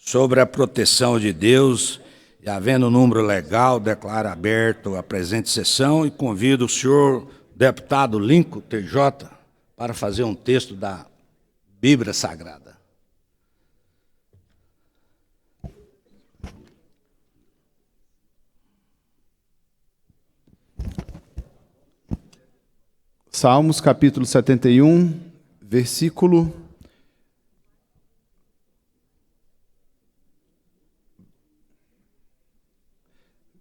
sobre a proteção de Deus, e havendo número legal, declaro aberto a presente sessão e convido o senhor deputado Lincoln TJ para fazer um texto da Bíblia Sagrada. Salmos, capítulo 71, versículo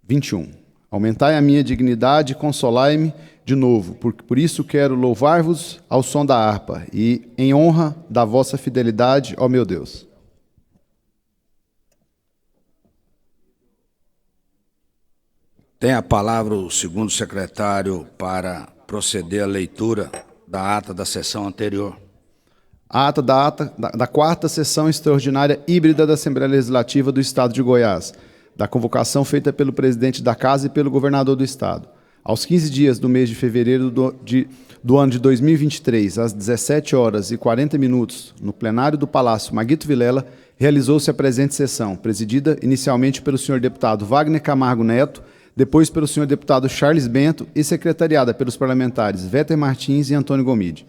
21. Aumentai a minha dignidade e consolai-me de novo, por isso quero louvar-vos ao som da harpa e em honra da vossa fidelidade, ó meu Deus. Tem a palavra o segundo secretário para proceder à leitura da ata da sessão anterior. A ata da quarta sessão extraordinária híbrida da Assembleia Legislativa do Estado de Goiás, da convocação feita pelo presidente da Casa e pelo governador do Estado. Aos 15 dias do mês de fevereiro do ano de 2023, às 17h40, no plenário do Palácio Maguito Vilela, realizou-se a presente sessão, presidida inicialmente pelo senhor deputado Wagner Camargo Neto, depois pelo senhor deputado Charles Bento e secretariada pelos parlamentares Véter Martins e Antônio Gomide.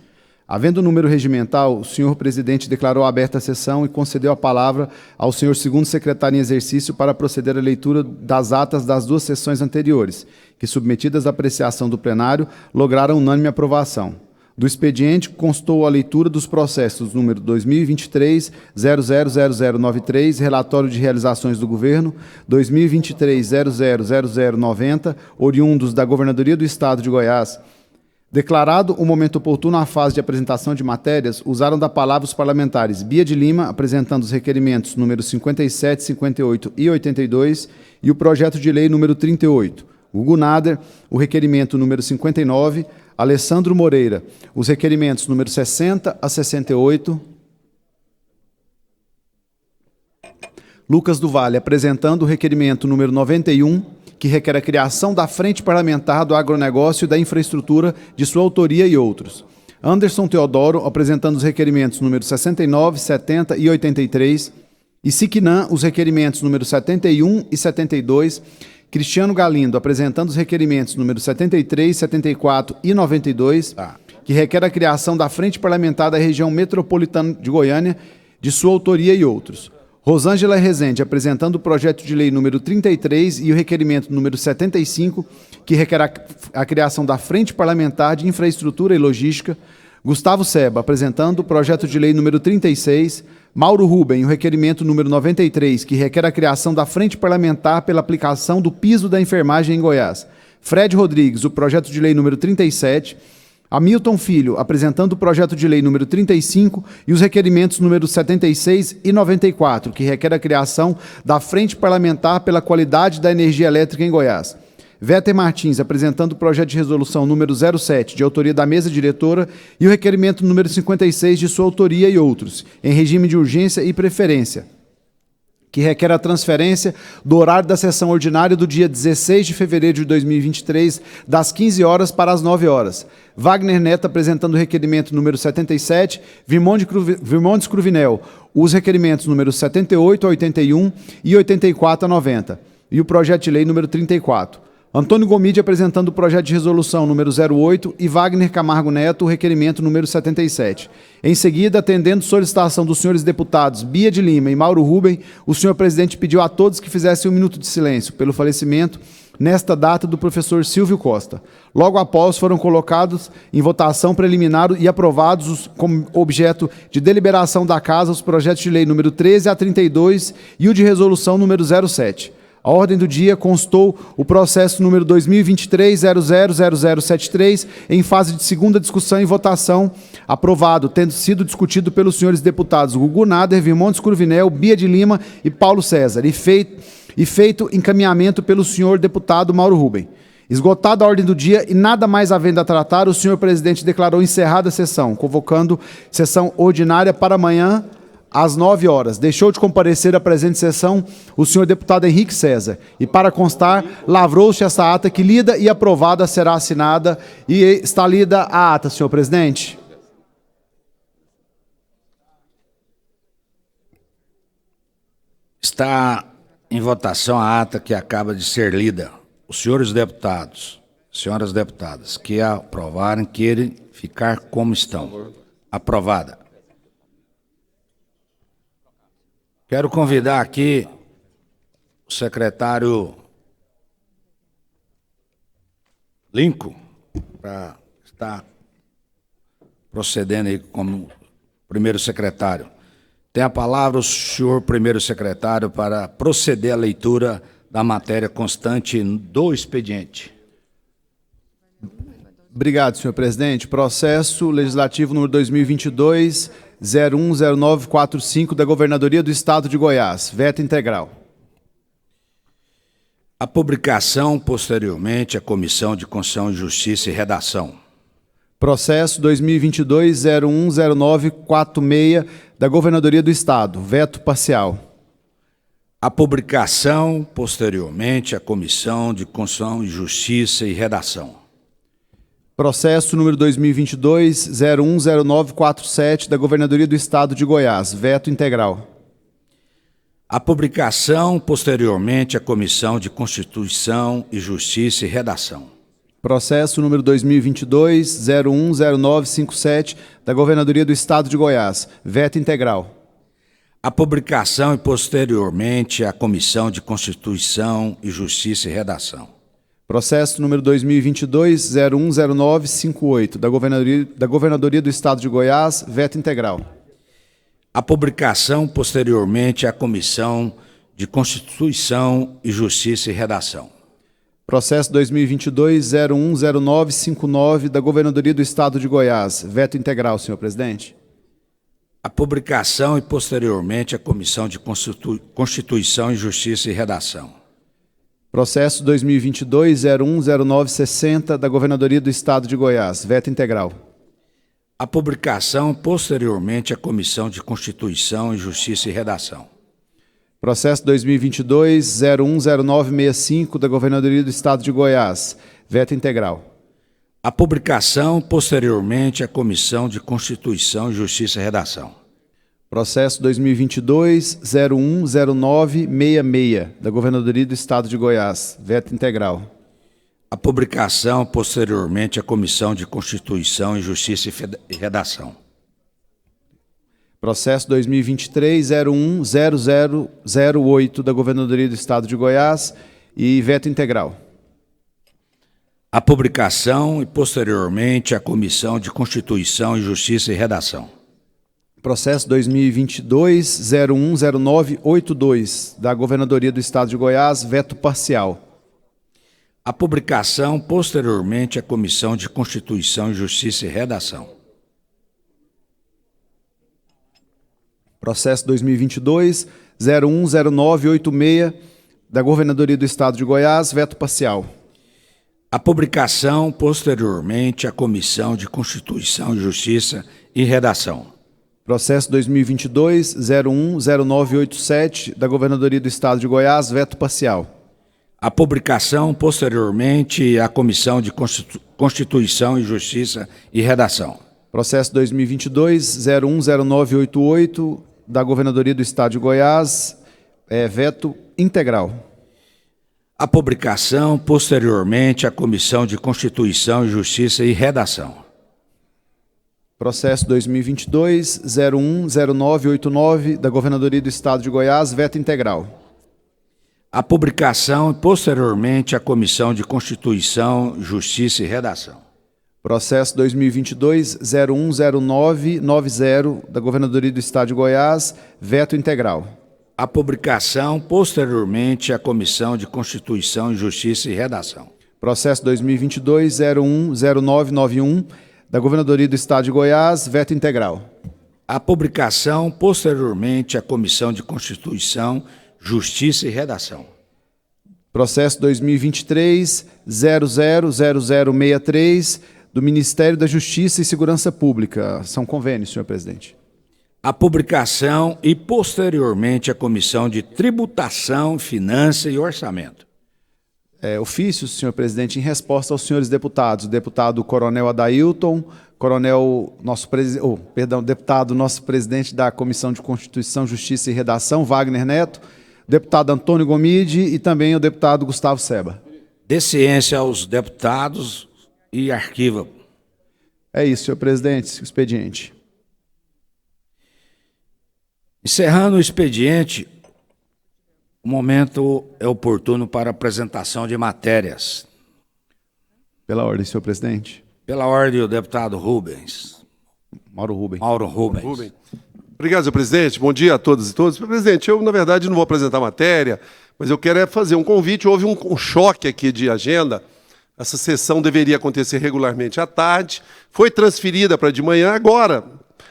Havendo número regimental, o senhor presidente declarou aberta a sessão e concedeu a palavra ao senhor segundo secretário em exercício para proceder à leitura das atas das duas sessões anteriores, que, submetidas à apreciação do plenário, lograram unânime aprovação. Do expediente constou a leitura dos processos número 2023-000093, relatório de realizações do governo, 2023-000090, oriundos da Governadoria do Estado de Goiás. Declarado o momento oportuno à fase de apresentação de matérias, usaram da palavra os parlamentares Bia de Lima, apresentando os requerimentos números 57, 58 e 82, e o projeto de lei número 38. Hugo Nader, o requerimento número 59, Alessandro Moreira, os requerimentos número 60 a 68, Lucas do Vale, apresentando o requerimento número 91, que requer a criação da Frente Parlamentar do Agronegócio e da Infraestrutura de sua autoria e outros. Anderson Teodoro, apresentando os requerimentos números 69, 70 e 83, e Siquinã, os requerimentos números 71 e 72, Cristiano Galindo, apresentando os requerimentos números 73, 74 e 92, que requer a criação da Frente Parlamentar da Região Metropolitana de Goiânia, de sua autoria e outros. Rosângela Rezende, apresentando o projeto de lei número 33 e o requerimento número 75, que requer a criação da Frente Parlamentar de Infraestrutura e Logística. Gustavo Seba, apresentando o projeto de lei número 36, Mauro Ruben, o requerimento número 93, que requer a criação da Frente Parlamentar pela aplicação do piso da enfermagem em Goiás. Fred Rodrigues, o projeto de lei número 37, Hamilton Filho, apresentando o projeto de lei número 35 e os requerimentos números 76 e 94, que requer a criação da Frente Parlamentar pela qualidade da energia elétrica em Goiás. Véter Martins, apresentando o projeto de resolução número 07, de autoria da mesa diretora, e o requerimento número 56, de sua autoria e outros, em regime de urgência e preferência, que requer a transferência do horário da sessão ordinária do dia 16 de fevereiro de 2023, das 15 horas para as 9 horas. Wagner Neto, apresentando o requerimento número 77, Virmontes Cruvinel, os requerimentos números 78 a 81 e 84 a 90, e o projeto de lei número 34. Antônio Gomide, apresentando o projeto de resolução número 08, e Wagner Camargo Neto, o requerimento número 77. Em seguida, atendendo solicitação dos senhores deputados Bia de Lima e Mauro Ruben, o senhor presidente pediu a todos que fizessem um minuto de silêncio pelo falecimento, nesta data, do professor Silvio Costa. Logo após, foram colocados em votação preliminar e aprovados como objeto de deliberação da Casa os projetos de lei número 13 a 32 e o de resolução número 07. A ordem do dia constou o processo número 2023-000073 em fase de segunda discussão e votação, aprovado, tendo sido discutido pelos senhores deputados Hugo Nader, Virmontes Cruvinel, Bia de Lima e Paulo César, e feito encaminhamento pelo senhor deputado Mauro Ruben. Esgotada a ordem do dia e nada mais havendo a tratar, o senhor presidente declarou encerrada a sessão, convocando sessão ordinária para amanhã, às 9 horas. Deixou de comparecer à presente sessão o senhor deputado Henrique César. E, para constar, lavrou-se essa ata que, lida e aprovada, será assinada. E está lida a ata, senhor presidente. Está em votação a ata que acaba de ser lida. Os senhores deputados, senhoras deputadas, que a aprovarem, querem ficar como estão. Aprovada. Quero convidar aqui o secretário Lincoln para estar procedendo aí como primeiro secretário. Tem a palavra o senhor primeiro secretário para proceder à leitura da matéria constante do expediente. Obrigado, senhor presidente. Processo legislativo número 2022-010945 da Governadoria do Estado de Goiás. Veto integral. A publicação, posteriormente, à Comissão de Constituição e Justiça e Redação. Processo 2022-010946 da Governadoria do Estado. Veto parcial. A publicação, posteriormente, à Comissão de Constituição e Justiça e Redação. Processo número 2022-010947 da Governadoria do Estado de Goiás. Veto integral. A publicação, posteriormente, à Comissão de Constituição e Justiça e Redação. Processo número 2022-010957 da Governadoria do Estado de Goiás. Veto integral. A publicação e, posteriormente, à Comissão de Constituição e Justiça e Redação. Processo número 2022-010958 da Governadoria do Estado de Goiás. Veto integral. A publicação, posteriormente, à Comissão de Constituição e Justiça e Redação. Processo 2022-010959 da Governadoria do Estado de Goiás. Veto integral, senhor presidente. A publicação e, posteriormente, à Comissão de Constituição e Justiça e Redação. Processo 2022-010960 da Governadoria do Estado de Goiás. Veto integral. A publicação, posteriormente, à Comissão de Constituição e Justiça e Redação. Processo 2022-010965 da Governadoria do Estado de Goiás. Veto integral. A publicação, posteriormente, à Comissão de Constituição e Justiça e Redação. Processo 2022-010966 da Governadoria do Estado de Goiás. Veto integral. A publicação, posteriormente, à Comissão de Constituição e Justiça e Redação. Processo 2023-010008 da Governadoria do Estado de Goiás e veto integral. A publicação e, posteriormente, à Comissão de Constituição e Justiça e Redação. Processo 2022-010982 da Governadoria do Estado de Goiás, veto parcial. A publicação, posteriormente, à Comissão de Constituição e Justiça e Redação. Processo 2022-010986 da Governadoria do Estado de Goiás, veto parcial. A publicação, posteriormente, à Comissão de Constituição e Justiça e Redação. Processo 2022-010987 da Governadoria do Estado de Goiás, veto parcial. A publicação, posteriormente, à Comissão de Constituição e Justiça e Redação. Processo 2022-010988 da Governadoria do Estado de Goiás, veto integral. A publicação, posteriormente, à Comissão de Constituição e Justiça e Redação. Processo 2022-010989 da Governadoria do Estado de Goiás, veto integral. A publicação e, posteriormente, à Comissão de Constituição, Justiça e Redação. Processo 2022-010990 da Governadoria do Estado de Goiás, veto integral. A publicação, posteriormente, à Comissão de Constituição, Justiça e Redação. Processo 2022-010991 da Governadoria do Estado de Goiás, veto integral. A publicação, posteriormente, à Comissão de Constituição, Justiça e Redação. Processo 2023-000063 do Ministério da Justiça e Segurança Pública. São convênios, senhor presidente. A publicação e, posteriormente, à Comissão de Tributação, Finanças e Orçamento. Ofício, senhor presidente, em resposta aos senhores deputados, o deputado Coronel Adailton, deputado nosso presidente da Comissão de Constituição, Justiça e Redação, Wagner Neto, deputado Antônio Gomide e também o deputado Gustavo Seba. Dê ciência aos deputados e arquiva. É isso, senhor presidente, o expediente. Encerrando o expediente, o momento é oportuno para apresentação de matérias. Pela ordem, senhor presidente. Pela ordem, o deputado Rubens. Mauro Rubens. Mauro Rubens. Obrigado, senhor presidente. Bom dia a todas e todos. Senhor presidente, eu, na verdade, não vou apresentar matéria, mas eu quero fazer um convite. Houve um choque aqui de agenda. Essa sessão deveria acontecer regularmente à tarde. Foi transferida para de manhã. Agora,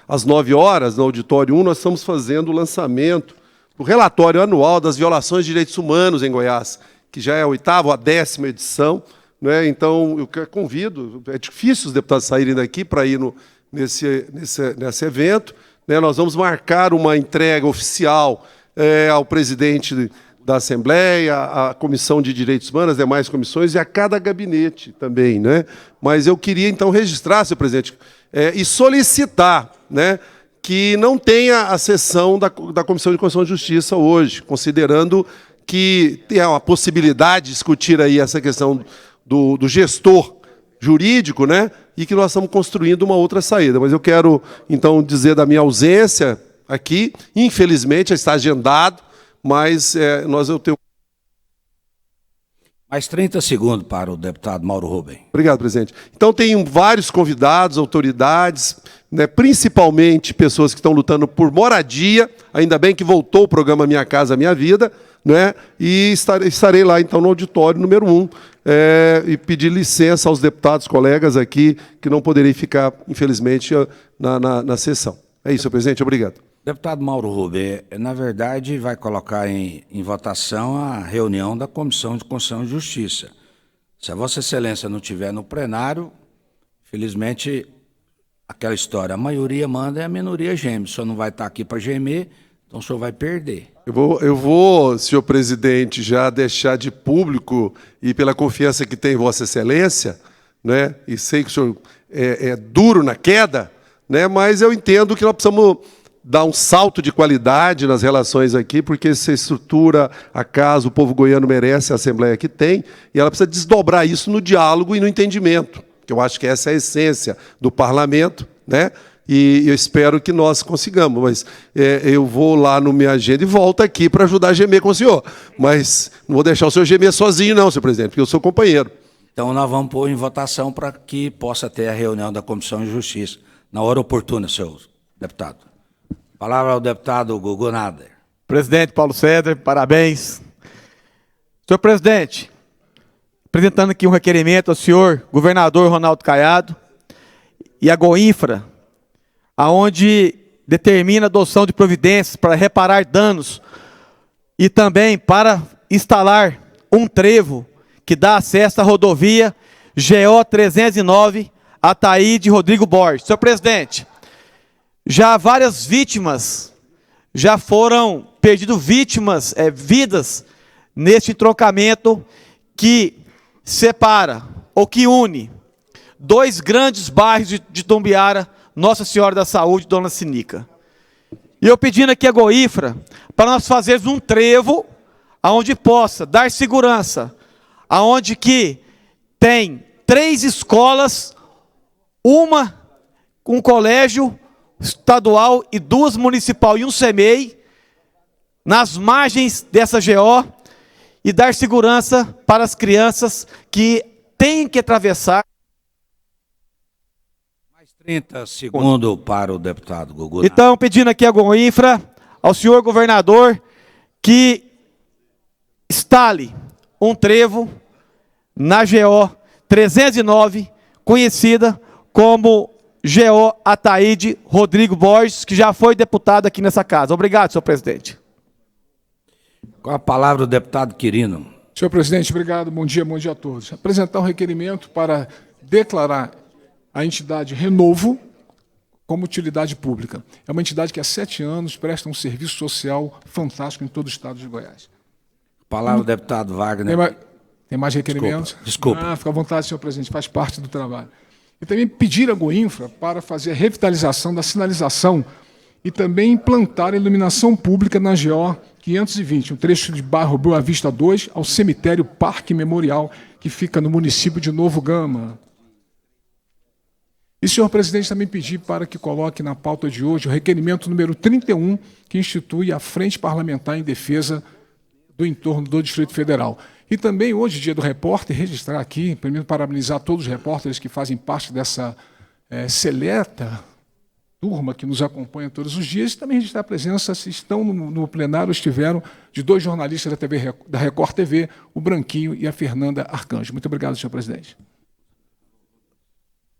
às 9 horas, no Auditório 1, nós estamos fazendo o lançamento do relatório anual das violações de direitos humanos em Goiás, que já é a 8ª ou a 10ª edição. Né? Então, eu convido, é difícil os deputados saírem daqui para ir nesse evento. Né? Nós vamos marcar uma entrega oficial ao presidente da Assembleia, à Comissão de Direitos Humanos, as demais comissões e a cada gabinete também. Né? Mas eu queria, então, registrar, senhor presidente, e solicitar, né, que não tenha a sessão da Comissão de Constituição e Justiça hoje, considerando que tem a possibilidade de discutir aí essa questão do gestor jurídico, né, e que nós estamos construindo uma outra saída. Mas eu quero, então, dizer da minha ausência aqui. Infelizmente, está agendado, mas eu tenho... Mais 30 segundos para o deputado Mauro Rubens. Obrigado, presidente. Então, tem vários convidados, autoridades, né, principalmente pessoas que estão lutando por moradia. Ainda bem que voltou o programa Minha Casa Minha Vida, né, e estarei lá, então, no auditório número 1, e pedir licença aos deputados, colegas aqui, que não poderei ficar, infelizmente, na sessão. É isso, senhor presidente. Obrigado. Deputado Mauro Rubens, na verdade, vai colocar em votação a reunião da Comissão de Constituição e Justiça. Se a Vossa Excelência não estiver no plenário, felizmente, aquela história, a maioria manda e a minoria geme. O senhor não vai estar aqui para gemer, então o senhor vai perder. Eu vou, senhor presidente, já deixar de público, e pela confiança que tem em Vossa Excelência, né, e sei que o senhor é duro na queda, né, mas eu entendo que nós precisamos dar um salto de qualidade nas relações aqui, porque essa estrutura, acaso o povo goiano merece a Assembleia que tem, e ela precisa desdobrar isso no diálogo e no entendimento, que eu acho que essa é a essência do parlamento, né? E eu espero que nós consigamos, mas eu vou lá no minha agenda e volto aqui para ajudar a gemer com o senhor, mas não vou deixar o senhor gemer sozinho não, senhor presidente, porque eu sou companheiro. Então nós vamos pôr em votação para que possa ter a reunião da Comissão de Justiça, na hora oportuna, senhor deputado. Palavra ao deputado Gugu Nader. Presidente Paulo César, parabéns. Senhor presidente, apresentando aqui um requerimento ao senhor governador Ronaldo Caiado e a Goinfra, aonde determina a adoção de providências para reparar danos e também para instalar um trevo que dá acesso à rodovia GO 309 Ataíde Rodrigo Borges. Senhor presidente, já várias vítimas já foram perdidas vidas neste entroncamento que separa ou que une dois grandes bairros de Tombiara, Nossa Senhora da Saúde e Dona Sinica. E eu pedindo aqui a Goinfra para nós fazermos um trevo aonde possa dar segurança, aonde que tem 3 escolas, um colégio estadual e 2 municipal e um CEMEI, nas margens dessa GO, e dar segurança para as crianças que têm que atravessar. Mais 30 segundos para o deputado Gugu. Então, pedindo aqui a Goinfra, ao senhor governador, que instale um trevo na GO 309, conhecida como GO Ataíde Rodrigo Borges, que já foi deputado aqui nessa casa. Obrigado, senhor presidente. Com a palavra o deputado Quirino. Senhor presidente, obrigado. Bom dia a todos. Apresentar um requerimento para declarar a entidade Renovo como utilidade pública. É uma entidade que há 7 anos presta um serviço social fantástico em todo o estado de Goiás. Palavra o deputado Wagner. Tem mais requerimentos? Desculpa. Fica à vontade, senhor presidente, faz parte do trabalho. E também pedir a Goinfra para fazer a revitalização da sinalização e também implantar a iluminação pública na GO 520, um trecho de bairro Boa Vista 2 ao cemitério Parque Memorial, que fica no município de Novo Gama. E, senhor presidente, também pedi para que coloque na pauta de hoje o requerimento número 31, que institui a Frente Parlamentar em Defesa do Entorno do Distrito Federal. E também, hoje, dia do repórter, registrar aqui, primeiro parabenizar todos os repórteres que fazem parte dessa seleta turma que nos acompanha todos os dias, e também registrar a presença, se estão no plenário, estiveram, de dois jornalistas da Record TV, o Branquinho e a Fernanda Arcanjo. Muito obrigado, senhor presidente.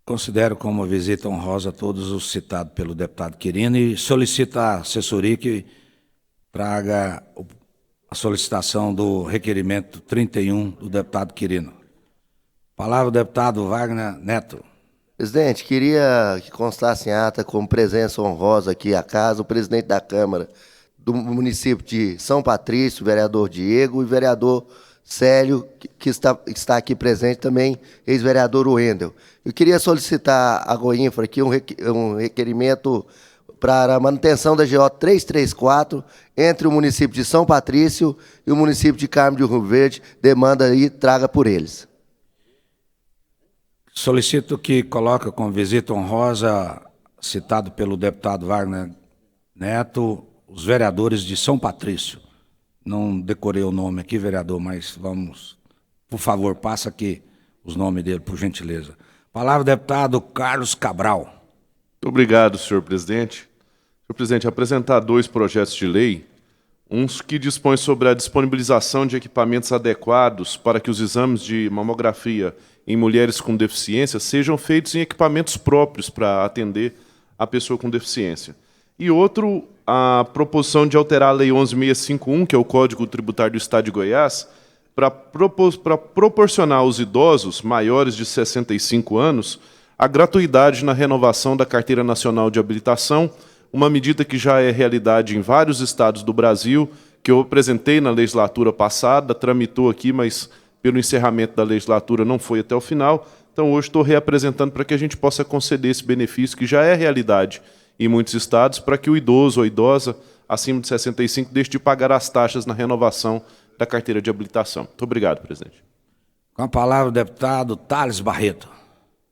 Considero como uma visita honrosa todos os citados pelo deputado Quirino e solicito à assessoria que traga a solicitação do requerimento 31 do deputado Quirino. Palavra, deputado Wagner Neto. Presidente, queria que constasse em ata como presença honrosa aqui à casa o presidente da Câmara do município de São Patrício, vereador Diego, e vereador Célio, que está aqui presente também, ex-vereador Wendel. Eu queria solicitar à Goinfra aqui um requerimento para a manutenção da GO 334 entre o município de São Patrício e o município de Carmo de Rio Verde. Demanda aí, traga por eles. Solicito que coloque como visita honrosa, citado pelo deputado Wagner Neto, os vereadores de São Patrício. Não decorei o nome aqui, vereador, mas vamos, por favor, passa aqui os nomes dele, por gentileza. Palavra, deputado Carlos Cabral. Muito obrigado, senhor presidente. Senhor presidente, apresentar dois projetos de lei, uns que dispõem sobre a disponibilização de equipamentos adequados para que os exames de mamografia em mulheres com deficiência sejam feitos em equipamentos próprios para atender a pessoa com deficiência. E outro, a proposição de alterar a Lei 11.651, que é o Código Tributário do Estado de Goiás, para proporcionar aos idosos maiores de 65 anos a gratuidade na renovação da Carteira Nacional de Habilitação, uma medida que já é realidade em vários estados do Brasil, que eu apresentei na legislatura passada, tramitou aqui, mas pelo encerramento da legislatura não foi até o final. Então, hoje estou reapresentando para que a gente possa conceder esse benefício, que já é realidade em muitos estados, para que o idoso ou a idosa acima de 65 deixe de pagar as taxas na renovação da carteira de habilitação. Muito obrigado, presidente. Com a palavra, o deputado Thales Barreto.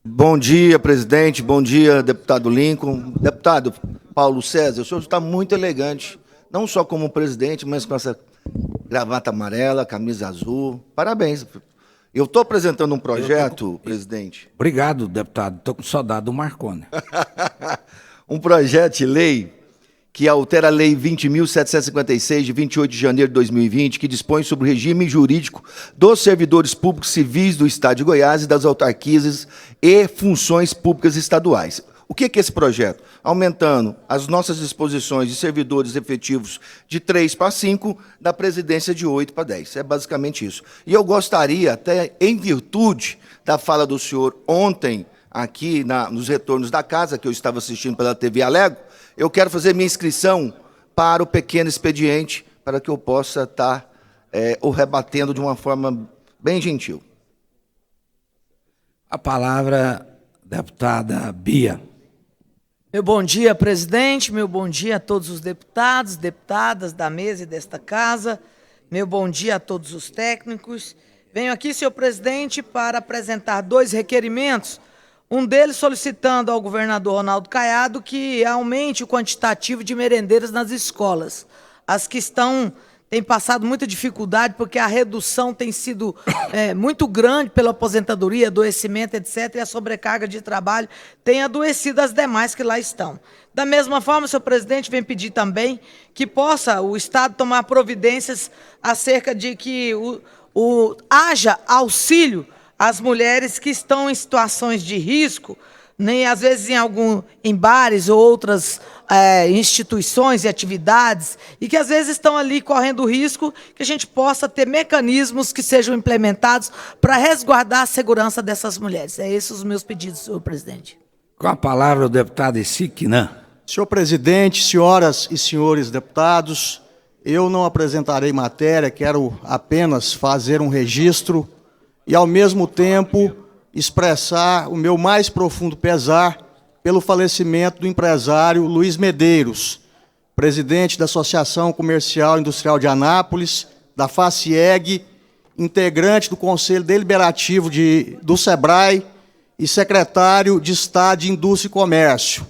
Bom dia, presidente. Bom dia, deputado Lincoln. Deputado Paulo César, o senhor está muito elegante, não só como presidente, mas com essa gravata amarela, camisa azul. Parabéns. Eu estou apresentando um projeto, presidente. Obrigado, deputado. Estou com saudade do Marconi. Um projeto de lei que altera a Lei 20.756, de 28 de janeiro de 2020, que dispõe sobre o regime jurídico dos servidores públicos civis do Estado de Goiás e das autarquias e funções públicas estaduais. O que é esse projeto? Aumentando as nossas disposições de servidores efetivos de 3 para 5, da presidência de 8 para 10. É basicamente isso. E eu gostaria, até em virtude da fala do senhor ontem, aqui nos retornos da casa, que eu estava assistindo pela TV Alego, eu quero fazer minha inscrição para o pequeno expediente, para que eu possa estar o rebatendo de uma forma bem gentil. A palavra, deputada Bia. Meu bom dia, presidente, meu bom dia a todos os deputados, deputadas da mesa e desta casa, meu bom dia a todos os técnicos. Venho aqui, senhor presidente, para apresentar dois requerimentos, um deles solicitando ao governador Ronaldo Caiado que aumente o quantitativo de merendeiras nas escolas. As que têm passado muita dificuldade porque a redução tem sido muito grande pela aposentadoria, adoecimento, etc., e a sobrecarga de trabalho tem adoecido as demais que lá estão. Da mesma forma, senhor presidente, vem pedir também que possa o Estado tomar providências acerca de que haja auxílio às mulheres que estão em situações de risco, nem às vezes em bares ou outras instituições e atividades, e que às vezes estão ali correndo risco, que a gente possa ter mecanismos que sejam implementados para resguardar a segurança dessas mulheres. É esses os meus pedidos, senhor presidente. Com a palavra, o deputado Isiquinã. Senhor presidente, senhoras e senhores deputados, eu não apresentarei matéria, quero apenas fazer um registro e, ao mesmo tempo, expressar o meu mais profundo pesar pelo falecimento do empresário Luiz Medeiros, presidente da Associação Comercial e Industrial de Anápolis, da FACIEG, integrante do Conselho Deliberativo do SEBRAE e secretário de Estado de Indústria e Comércio,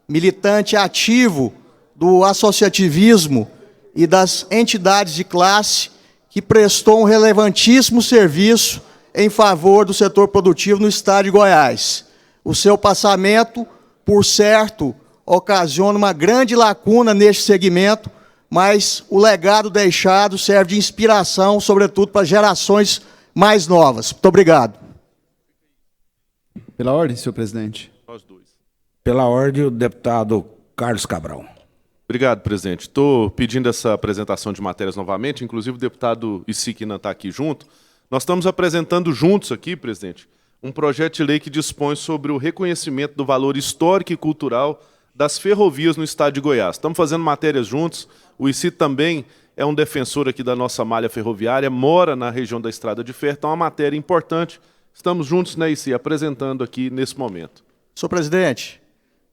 militante ativo do associativismo e das entidades de classe, que prestou um relevantíssimo serviço em favor do setor produtivo no estado de Goiás. O seu passamento, por certo, ocasiona uma grande lacuna neste segmento, mas o legado deixado serve de inspiração, sobretudo para gerações mais novas. Muito obrigado. Pela ordem, senhor presidente. Nós dois. Pela ordem, o deputado Carlos Cabral. Obrigado, presidente. Estou pedindo essa apresentação de matérias novamente, inclusive o deputado Isiquina está aqui junto. Nós estamos apresentando juntos aqui, presidente, um projeto de lei que dispõe sobre o reconhecimento do valor histórico e cultural das ferrovias no estado de Goiás. Estamos fazendo matérias juntos, o ICI também é um defensor aqui da nossa malha ferroviária, mora na região da Estrada de Ferro, então é uma matéria importante. Estamos juntos, né, ICI, apresentando aqui nesse momento. Senhor presidente,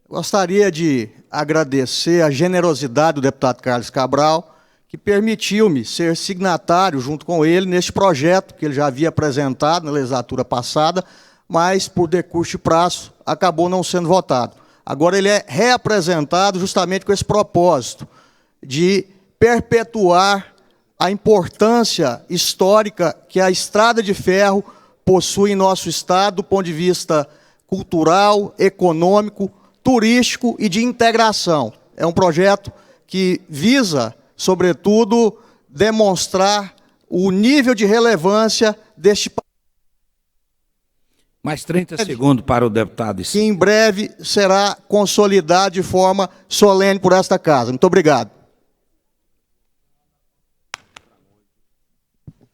gostaria de agradecer a generosidade do deputado Carlos Cabral, que permitiu-me ser signatário, junto com ele, neste projeto que ele já havia apresentado na legislatura passada, mas, por decurso de prazo, acabou não sendo votado. Agora ele é reapresentado justamente com esse propósito de perpetuar a importância histórica que a Estrada de Ferro possui em nosso estado, do ponto de vista cultural, econômico, turístico e de integração. É um projeto que visa, sobretudo, demonstrar o nível de relevância deste país. Mais 30 segundos para o deputado. Que em breve será consolidado de forma solene por esta casa. Muito obrigado.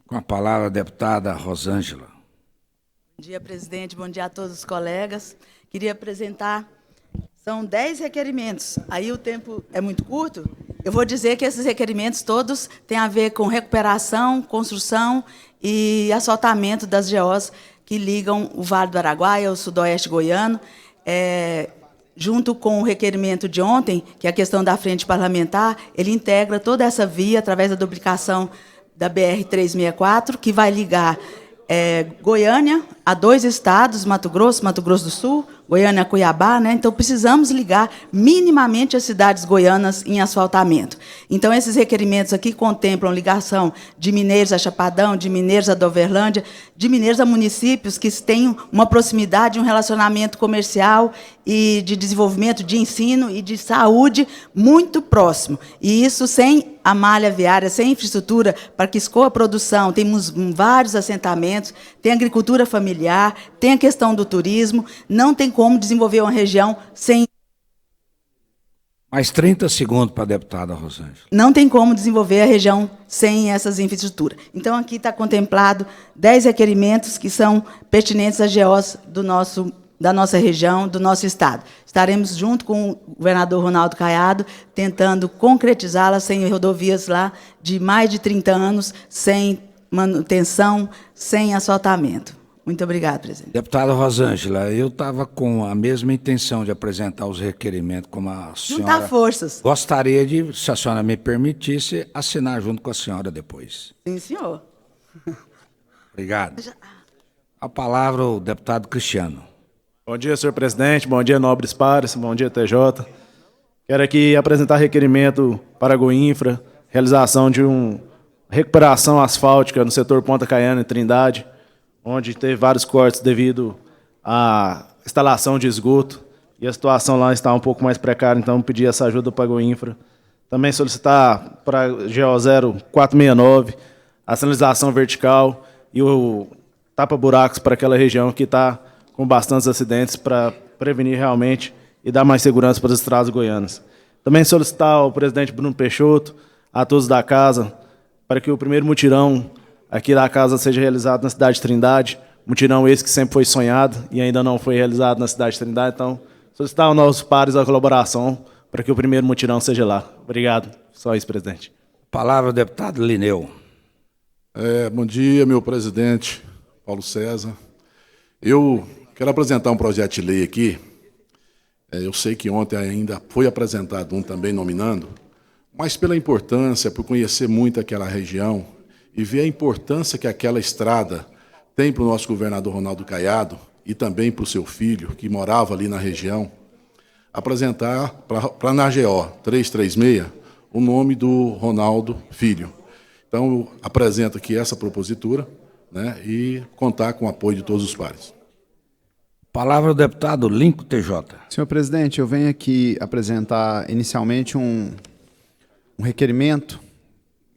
Com a palavra a deputada Rosângela. Bom dia, presidente. Bom dia a todos os colegas. Queria apresentar, são 10 requerimentos. Aí o tempo é muito curto. Eu vou dizer que esses requerimentos todos têm a ver com recuperação, construção e asfaltamento das GOs que ligam o Vale do Araguaia ao sudoeste goiano, junto com o requerimento de ontem, que é a questão da frente parlamentar, ele integra toda essa via através da duplicação da BR-364, que vai ligar Goiânia a 2 estados, Mato Grosso do Sul, Goiânia, Cuiabá, né? Então, precisamos ligar minimamente as cidades goianas em asfaltamento. Então, esses requerimentos aqui contemplam ligação de Mineiros a Chapadão, de Mineiros a Doverlândia, de Mineiros a municípios que têm uma proximidade, um relacionamento comercial e de desenvolvimento de ensino e de saúde muito próximo. E isso sem a malha viária, sem infraestrutura para que escoa a produção. Temos vários assentamentos, tem agricultura familiar, tem a questão do turismo, não tem como desenvolver uma região sem... Mais 30 segundos para a deputada Rosângela. Não tem como desenvolver a região sem essas infraestruturas. Então, aqui está contemplado 10 requerimentos que são pertinentes às GOs da nossa região, do nosso estado. Estaremos, junto com o governador Ronaldo Caiado, tentando concretizá-las sem rodovias lá de mais de 30 anos, sem manutenção, sem asfaltamento. Muito obrigado, presidente. Deputada Rosângela, eu estava com a mesma intenção de apresentar os requerimentos, como a senhora... Juntar forças. Gostaria de, se a senhora me permitisse, assinar junto com a senhora depois. Sim, senhor. Obrigado. A palavra o deputado Cristiano. Bom dia, senhor presidente. Bom dia, nobres pares. Bom dia, TJ. Quero aqui apresentar requerimento para a Goinfra, realização de uma recuperação asfáltica no setor Ponta Caiana e Trindade, onde teve vários cortes devido à instalação de esgoto, e a situação lá está um pouco mais precária, então pedir essa ajuda para a Goinfra. Também solicitar para a GO 0469 a sinalização vertical e o tapa-buracos para aquela região que está com bastantes acidentes, para prevenir realmente e dar mais segurança para as estradas goianas. Também solicitar ao presidente Bruno Peixoto, a todos da casa, para que o primeiro mutirão aqui da casa seja realizado na cidade de Trindade, mutirão esse que sempre foi sonhado e ainda não foi realizado na cidade de Trindade. Então, solicitar aos nossos pares a colaboração para que o primeiro mutirão seja lá. Obrigado. Só isso, presidente. Palavra, deputado Lineu. Bom dia, meu presidente, Paulo César. Eu quero apresentar um projeto de lei aqui, Eu sei que ontem ainda foi apresentado um também nominando, mas pela importância, por conhecer muito aquela região e ver a importância que aquela estrada tem para o nosso governador Ronaldo Caiado e também para o seu filho, que morava ali na região, apresentar para na AGO 336 o nome do Ronaldo Filho. Então, eu apresento aqui essa propositura, né, e contar com o apoio de todos os pares. Palavra ao deputado Lincoln TJ. Senhor presidente, eu venho aqui apresentar inicialmente um requerimento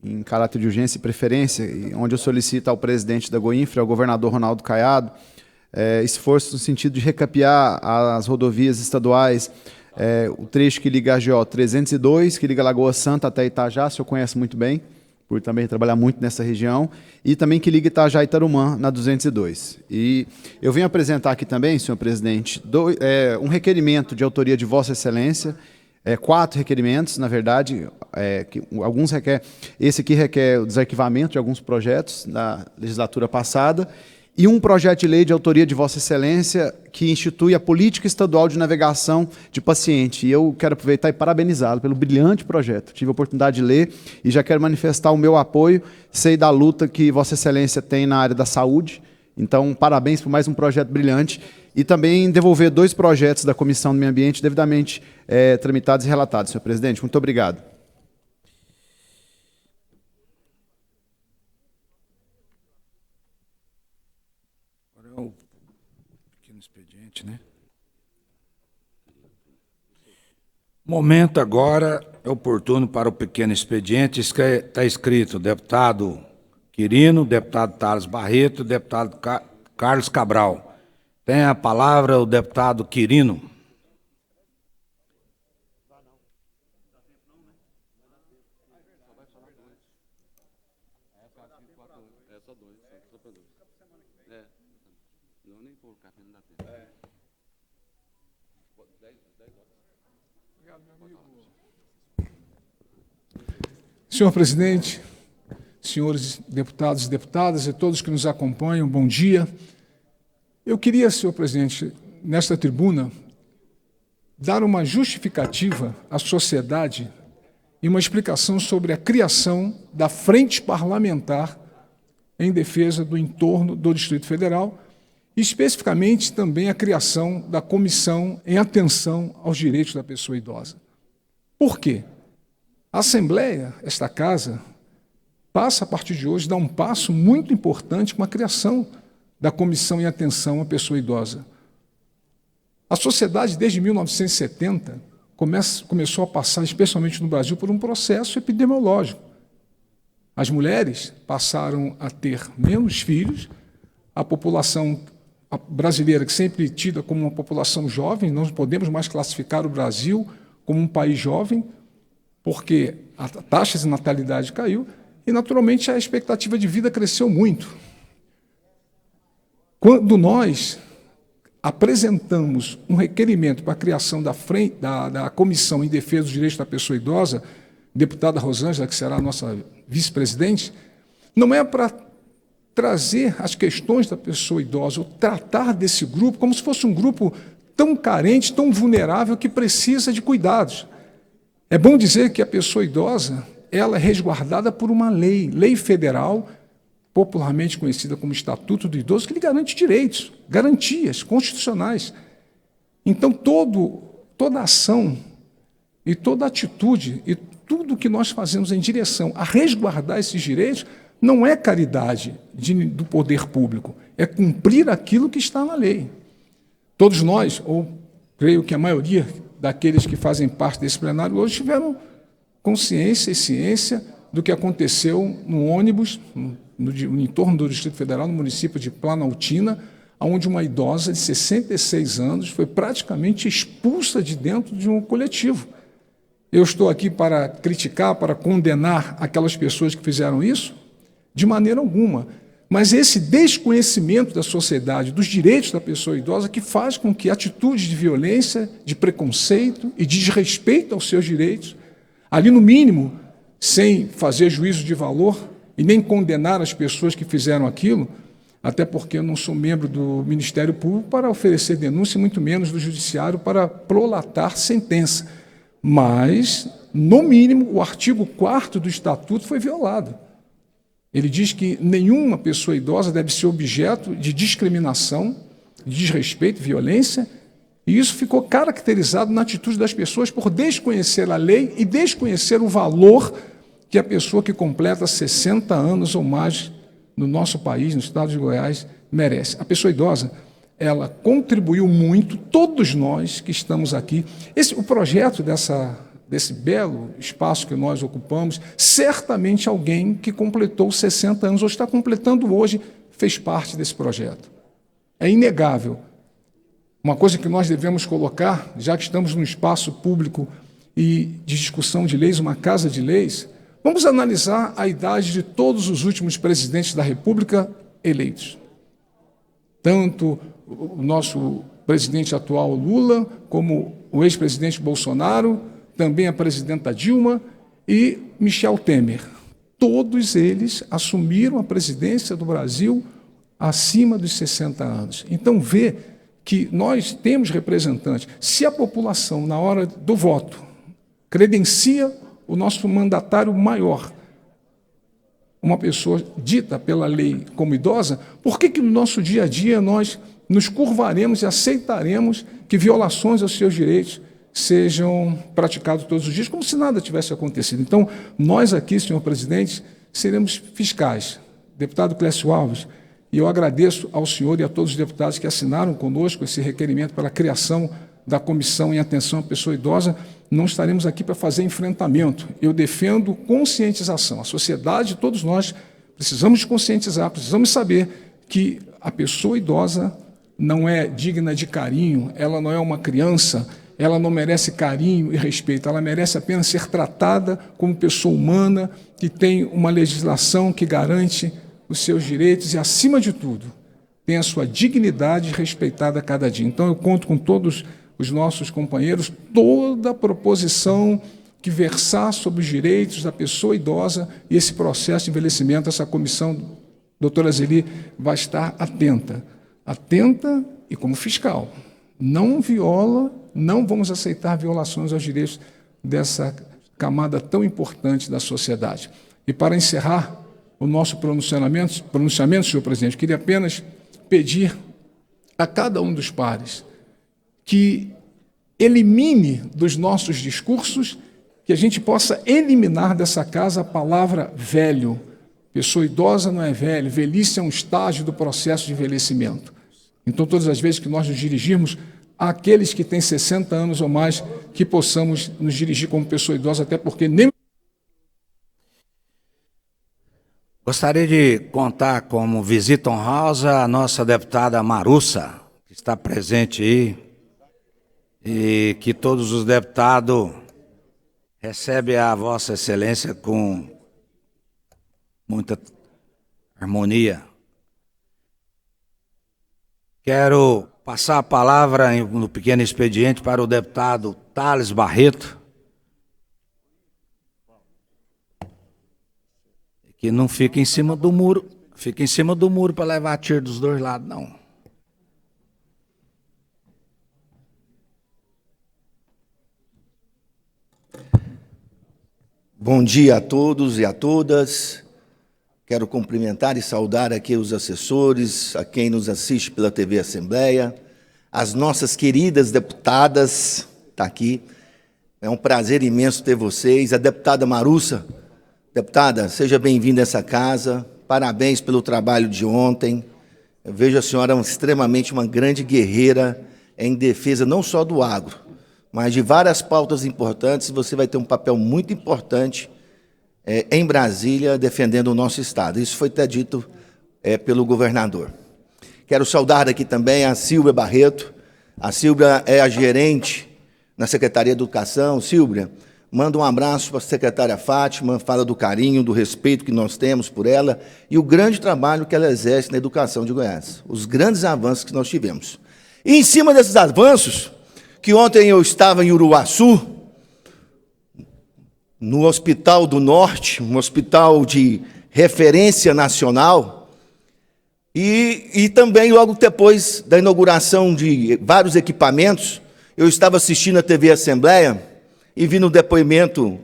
em caráter de urgência e preferência, onde eu solicito ao presidente da Goinfra, ao governador Ronaldo Caiado, esforço no sentido de recapear as rodovias estaduais, o trecho que liga a AGO 302, que liga a Lagoa Santa até Itajá, o senhor conhece muito bem, por também trabalhar muito nessa região, e também que liga Itajá e Tarumã, na 202. E eu venho apresentar aqui também, senhor presidente, um requerimento de autoria de Vossa Excelência, 4 requerimentos, na verdade, alguns requer, esse aqui requer o desarquivamento de alguns projetos da legislatura passada, e um projeto de lei de autoria de Vossa Excelência que institui a Política Estadual de Navegação de Paciente. E eu quero aproveitar e parabenizá-lo pelo brilhante projeto. Tive a oportunidade de ler e já quero manifestar o meu apoio, sei da luta que Vossa Excelência tem na área da saúde. Então, parabéns por mais um projeto brilhante. E também devolver 2 projetos da Comissão do Meio Ambiente devidamente tramitados e relatados. Senhor presidente, muito obrigado. Né? Momento agora é oportuno para o pequeno expediente. Está escrito deputado Quirino, deputado Thales Barreto, deputado Carlos Cabral. Tem a palavra o deputado Quirino. Senhor presidente, senhores deputados e deputadas e todos que nos acompanham, bom dia. Eu queria, senhor presidente, nesta tribuna, dar uma justificativa à sociedade e uma explicação sobre a criação da Frente Parlamentar em defesa do entorno do Distrito Federal, e especificamente também a criação da Comissão em Atenção aos Direitos da Pessoa Idosa. Por quê? A Assembleia, esta casa, passa a partir de hoje a dar um passo muito importante com a criação da Comissão em Atenção à Pessoa Idosa. A sociedade, desde 1970, começou a passar, especialmente no Brasil, por um processo epidemiológico. As mulheres passaram a ter menos filhos, a população brasileira, que sempre é tida como uma população jovem, não podemos mais classificar o Brasil como um país jovem, porque a taxa de natalidade caiu e, naturalmente, a expectativa de vida cresceu muito. Quando nós apresentamos um requerimento para a criação da Comissão em Defesa dos Direitos da Pessoa Idosa, deputada Rosângela, que será a nossa vice-presidente, não é para trazer as questões da pessoa idosa, ou tratar desse grupo como se fosse um grupo tão carente, tão vulnerável, que precisa de cuidados. É bom dizer que a pessoa idosa, ela é resguardada por uma lei federal, popularmente conhecida como Estatuto do Idoso, que lhe garante direitos, garantias constitucionais. Então, toda ação e toda atitude e tudo que nós fazemos em direção a resguardar esses direitos não é caridade do poder público, é cumprir aquilo que está na lei. Todos nós, ou creio que a maioria daqueles que fazem parte desse plenário hoje, tiveram consciência e ciência do que aconteceu no ônibus, no entorno do Distrito Federal, no município de Planaltina, onde uma idosa de 66 anos foi praticamente expulsa de dentro de um coletivo. Eu estou aqui para criticar, para condenar aquelas pessoas que fizeram isso? De maneira alguma. Mas esse desconhecimento da sociedade, dos direitos da pessoa idosa, que faz com que atitudes de violência, de preconceito e de desrespeito aos seus direitos, ali no mínimo, sem fazer juízo de valor e nem condenar as pessoas que fizeram aquilo, até porque eu não sou membro do Ministério Público para oferecer denúncia, muito menos do Judiciário para prolatar sentença. Mas, no mínimo, o artigo 4º do Estatuto foi violado. Ele diz que nenhuma pessoa idosa deve ser objeto de discriminação, de desrespeito, violência, e isso ficou caracterizado na atitude das pessoas por desconhecer a lei e desconhecer o valor que a pessoa que completa 60 anos ou mais no nosso país, no estado de Goiás, merece. A pessoa idosa, ela contribuiu muito, todos nós que estamos aqui. O projeto desse belo espaço que nós ocupamos, certamente alguém que completou 60 anos ou está completando hoje fez parte desse projeto. É inegável. Uma coisa que nós devemos colocar, já que estamos num espaço público e de discussão de leis, uma casa de leis, vamos analisar a idade de todos os últimos presidentes da República eleitos. Tanto o nosso presidente atual, Lula, como o ex-presidente Bolsonaro, também a presidenta Dilma e Michel Temer. Todos eles assumiram a presidência do Brasil acima dos 60 anos. Então, vê que nós temos representantes. Se a população, na hora do voto, credencia o nosso mandatário maior, uma pessoa dita pela lei como idosa, por que no nosso dia a dia nós nos curvaremos e aceitaremos que violações aos seus direitos sejam praticadas todos os dias, como se nada tivesse acontecido? Então, nós aqui, senhor presidente, seremos fiscais. Deputado Clécio Alves, e eu agradeço ao senhor e a todos os deputados que assinaram conosco esse requerimento para a criação da Comissão em Atenção à Pessoa Idosa. Não estaremos aqui para fazer enfrentamento. Eu defendo conscientização. A sociedade, todos nós, precisamos conscientizar, precisamos saber que a pessoa idosa não é digna de carinho, ela não é uma criança, ela não merece carinho e respeito, ela merece apenas ser tratada como pessoa humana, que tem uma legislação que garante os seus direitos e, acima de tudo, tem a sua dignidade respeitada a cada dia. Então, eu conto com todos os nossos companheiros, toda a proposição que versar sobre os direitos da pessoa idosa e esse processo de envelhecimento, essa comissão, doutora Zeli, vai estar atenta e como fiscal. Não viola, não vamos aceitar violações aos direitos dessa camada tão importante da sociedade. E para encerrar o nosso pronunciamento, senhor presidente, queria apenas pedir a cada um dos pares que elimine dos nossos discursos, que a gente possa eliminar dessa casa a palavra velho. Pessoa idosa não é velho, velhice é um estágio do processo de envelhecimento. Então, todas as vezes que nós nos dirigirmos àqueles que têm 60 anos ou mais, que possamos nos dirigir como pessoa idosa, até porque nem... Gostaria de contar como visita honrosa a nossa deputada Marussa, que está presente aí, e que todos os deputados recebem a Vossa Excelência com muita harmonia. Quero passar a palavra no pequeno expediente para o deputado Thales Barreto, que não fica em cima do muro, para levar tiro dos dois lados, não. Bom dia a todos e a todas. Quero cumprimentar e saudar aqui os assessores, a quem nos assiste pela TV Assembleia, as nossas queridas deputadas, está aqui. É um prazer imenso ter vocês. A deputada Marussa. Deputada, seja bem-vinda a essa casa, parabéns pelo trabalho de ontem. Eu vejo a senhora extremamente uma grande guerreira em defesa não só do agro, mas de várias pautas importantes. Você vai ter um papel muito importante em Brasília, defendendo o nosso Estado. Isso foi até dito pelo governador. Quero saudar aqui também a Silvia Barreto. A Silvia é a gerente na Secretaria de Educação. Silvia, manda um abraço para a secretária Fátima, fala do carinho, do respeito que nós temos por ela e o grande trabalho que ela exerce na educação de Goiás, os grandes avanços que nós tivemos. E em cima desses avanços, que ontem eu estava em Uruaçu, no Hospital do Norte, um hospital de referência nacional, E também, logo depois da inauguração de vários equipamentos, eu estava assistindo a TV Assembleia e vi no depoimento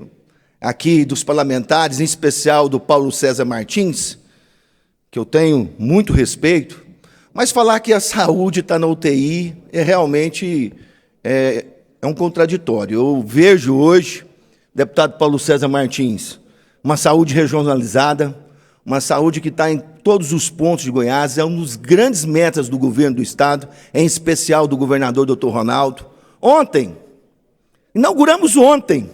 aqui dos parlamentares, em especial do Paulo César Martins, que eu tenho muito respeito, mas falar que a saúde está na UTI realmente é um contraditório. Eu vejo hoje, deputado Paulo César Martins, uma saúde regionalizada, uma saúde que está em todos os pontos de Goiás, é um dos grandes metas do governo do Estado, em especial do governador Dr. Ronaldo. Inauguramos ontem,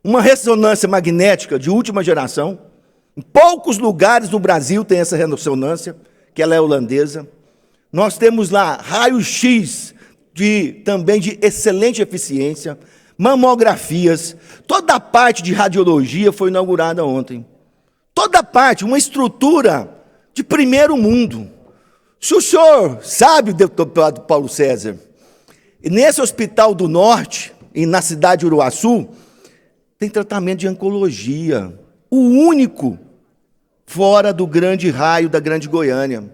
uma ressonância magnética de última geração. Em poucos lugares no Brasil tem essa ressonância, que ela é holandesa. Nós temos lá raio-x também de excelente eficiência, mamografias, toda a parte de radiologia foi inaugurada ontem. Toda a parte, uma estrutura de primeiro mundo. Se o senhor sabe, deputado Paulo César, nesse Hospital do Norte, e na cidade de Uruaçu, tem tratamento de oncologia, o único fora do grande raio da Grande Goiânia.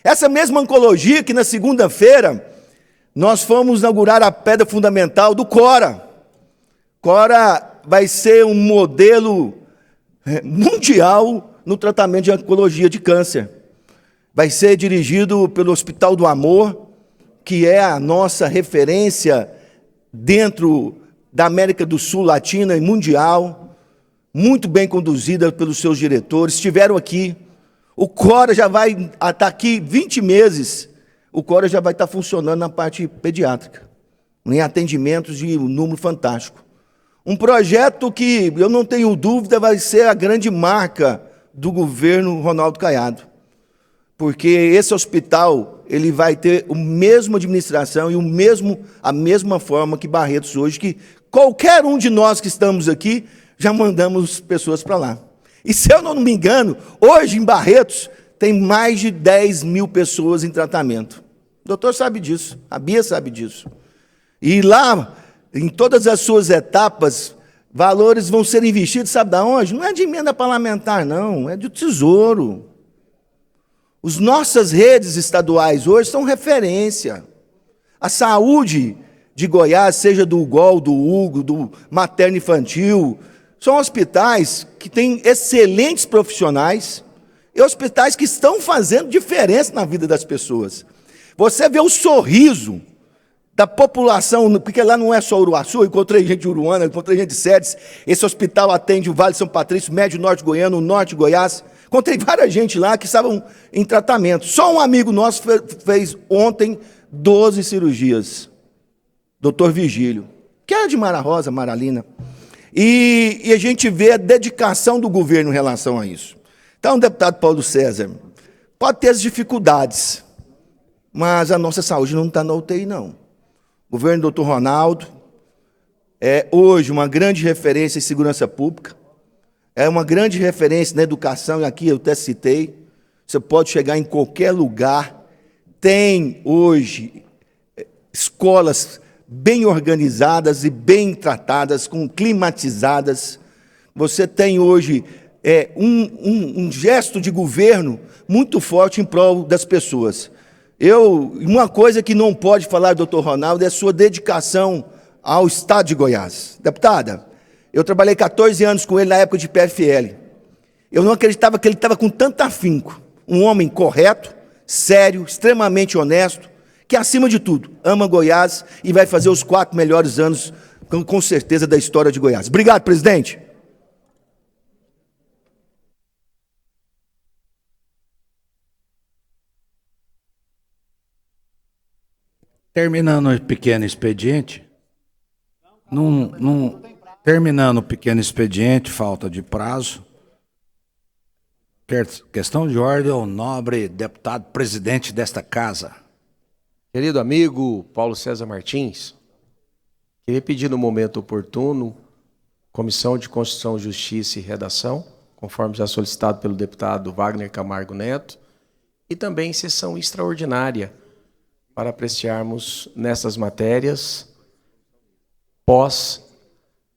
Essa mesma oncologia que na segunda-feira nós fomos inaugurar a pedra fundamental do CORA. CORA vai ser um modelo mundial no tratamento de oncologia de câncer. Vai ser dirigido pelo Hospital do Amor, que é a nossa referência dentro da América do Sul, Latina e mundial, muito bem conduzida pelos seus diretores, estiveram aqui. O CORA já vai estar aqui 20 meses, o CORA já vai estar funcionando na parte pediátrica, em atendimentos de um número fantástico. Um projeto que, eu não tenho dúvida, vai ser a grande marca do governo Ronaldo Caiado, porque esse hospital ele vai ter a mesma administração e a mesma forma que Barretos hoje, que qualquer um de nós que estamos aqui, já mandamos pessoas para lá. E se eu não me engano, hoje em Barretos tem mais de 10 mil pessoas em tratamento. O doutor sabe disso, a Bia sabe disso. E lá, em todas as suas etapas, valores vão ser investidos, sabe de onde? Não é de emenda parlamentar, não, é do Tesouro. As nossas redes estaduais hoje são referência. A saúde de Goiás, seja do UGOL, do Hugo, do materno infantil, são hospitais que têm excelentes profissionais e hospitais que estão fazendo diferença na vida das pessoas. Você vê o sorriso da população, porque lá não é só Uruaçu, eu encontrei gente de Uruana, encontrei gente de Sedes, esse hospital atende o Vale de São Patrício, Médio Norte Goiano, o Norte de Goiás, encontrei várias gente lá que estavam em tratamento. Só um amigo nosso fez ontem 12 cirurgias, Dr. Vigílio, que era de Mara Rosa, Maralina. E a gente vê a dedicação do governo em relação a isso. Então, deputado Paulo César, pode ter as dificuldades, mas a nossa saúde não está na UTI, não. O governo do Dr. Ronaldo é hoje uma grande referência em segurança pública, é uma grande referência na educação, e aqui eu até citei, você pode chegar em qualquer lugar, tem hoje escolas bem organizadas e bem tratadas, climatizadas. Você tem hoje um gesto de governo muito forte em prol das pessoas. Uma coisa que não pode falar do Dr. Ronaldo é a sua dedicação ao Estado de Goiás. Deputada, eu trabalhei 14 anos com ele na época de PFL. Eu não acreditava que ele estava com tanto afinco. Um homem correto, sério, extremamente honesto, que, acima de tudo, ama Goiás e vai fazer os 4 melhores anos, com certeza, da história de Goiás. Obrigado, presidente. Terminando o pequeno expediente, terminando o pequeno expediente, falta de prazo, questão de ordem ao nobre deputado presidente desta casa. Querido amigo Paulo César Martins, queria pedir no momento oportuno, Comissão de Constituição, Justiça e Redação, conforme já solicitado pelo deputado Wagner Camargo Neto, e também sessão extraordinária para apreciarmos nessas matérias pós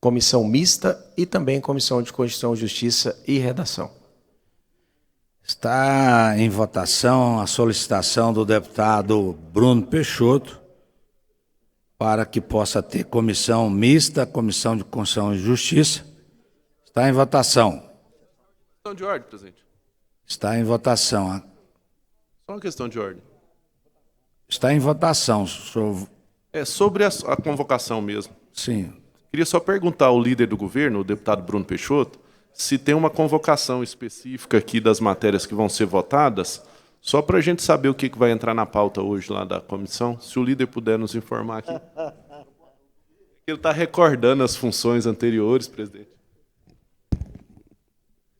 comissão mista e também Comissão de Constituição, Justiça e Redação. Está em votação a solicitação do deputado Bruno Peixoto para que possa ter comissão mista, Comissão de Constituição e Justiça. Está em votação. Questão de ordem, presidente. Está em votação. Só uma questão de ordem. Está em votação. Senhor... É sobre a convocação mesmo. Sim. Queria só perguntar ao líder do governo, o deputado Bruno Peixoto, se tem uma convocação específica aqui das matérias que vão ser votadas, só para a gente saber o que vai entrar na pauta hoje lá da comissão, se o líder puder nos informar aqui. Ele está recordando as funções anteriores, presidente.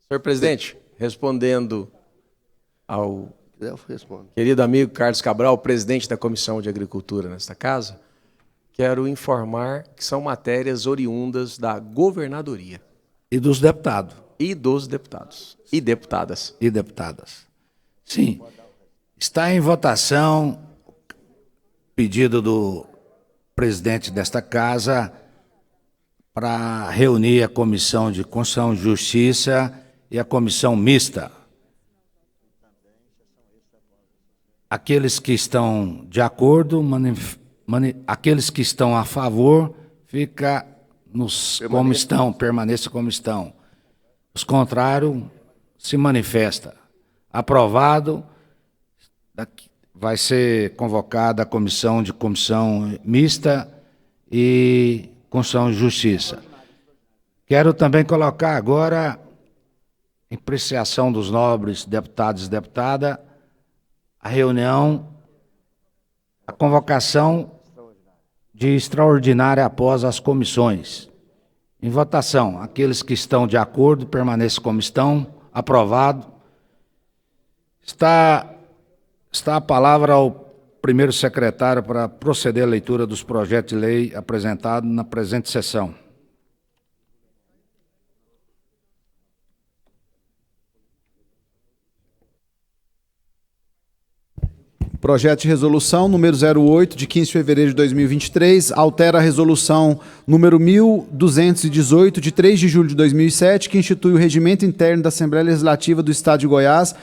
Senhor presidente, respondendo ao querido amigo Carlos Cabral, presidente da Comissão de Agricultura nesta casa, quero informar que são matérias oriundas da governadoria. E dos deputados. E dos deputados. E deputadas. E deputadas. Sim. Está em votação pedido do presidente desta casa para reunir a Comissão de Constituição e Justiça e a Comissão Mista. Aqueles que estão de acordo, aqueles que estão a favor, fica como estão, permaneça como estão. Os contrários, se manifesta. Aprovado, vai ser convocada a Comissão de Comissão Mista e Constituição e Justiça. Quero também colocar agora, em apreciação dos nobres deputados e deputadas, a reunião, a convocação de extraordinária após as comissões. Em votação, aqueles que estão de acordo, permaneçam como estão. Aprovado. Está a palavra ao primeiro secretário para proceder à leitura dos projetos de lei apresentados na presente sessão. Projeto de resolução número 08, de 15 de fevereiro de 2023, altera a resolução número 1218, de 3 de julho de 2007, que institui o regimento interno da Assembleia Legislativa do Estado de Goiás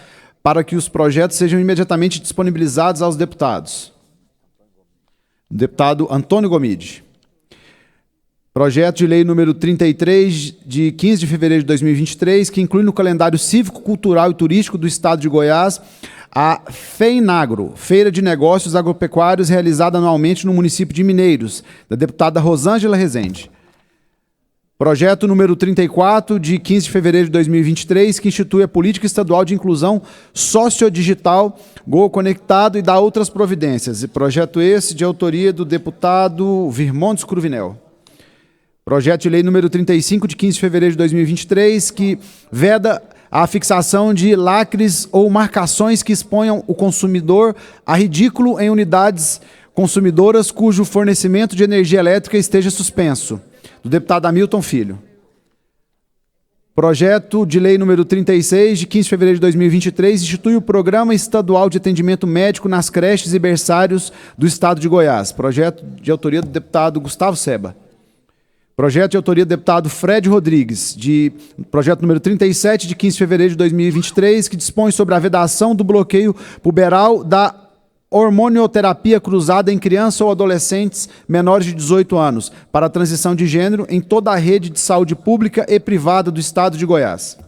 para que os projetos sejam imediatamente disponibilizados aos deputados. Deputado Antônio Gomide. Projeto de lei número 33, de 15 de fevereiro de 2023, que inclui no calendário cívico, cultural e turístico do Estado de Goiás a FEINAGRO, Feira de Negócios Agropecuários, realizada anualmente no município de Mineiros, da deputada Rosângela Rezende. Projeto número 34, de 15 de fevereiro de 2023, que institui a Política Estadual de Inclusão Sociodigital, Gol Conectado e dá outras providências. E projeto esse de autoria do deputado Virmontes Cruvinel. Projeto de lei número 35, de 15 de fevereiro de 2023, que veda a fixação de lacres ou marcações que exponham o consumidor a ridículo em unidades consumidoras cujo fornecimento de energia elétrica esteja suspenso. Do deputado Hamilton Filho. Projeto de lei número 36, de 15 de fevereiro de 2023, institui o Programa Estadual de Atendimento Médico nas creches e berçários do Estado de Goiás. Projeto de autoria do deputado Gustavo Seba. Projeto de autoria do deputado Fred Rodrigues, projeto número 37, de 15 de fevereiro de 2023, que dispõe sobre a vedação do bloqueio puberal da hormonioterapia cruzada em crianças ou adolescentes menores de 18 anos para a transição de gênero em toda a rede de saúde pública e privada do Estado de Goiás.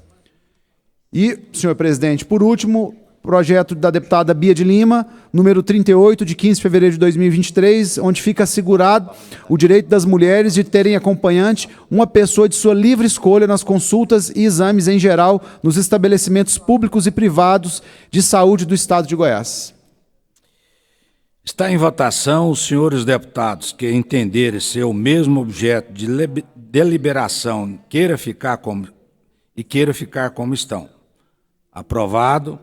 E, senhor presidente, por último, projeto da deputada Bia de Lima, número 38, de 15 de fevereiro de 2023, onde fica assegurado o direito das mulheres de terem acompanhante uma pessoa de sua livre escolha nas consultas e exames em geral nos estabelecimentos públicos e privados de saúde do Estado de Goiás. Está em votação os senhores deputados que entenderem ser o mesmo objeto de deliberação queira ficar como estão. Aprovado.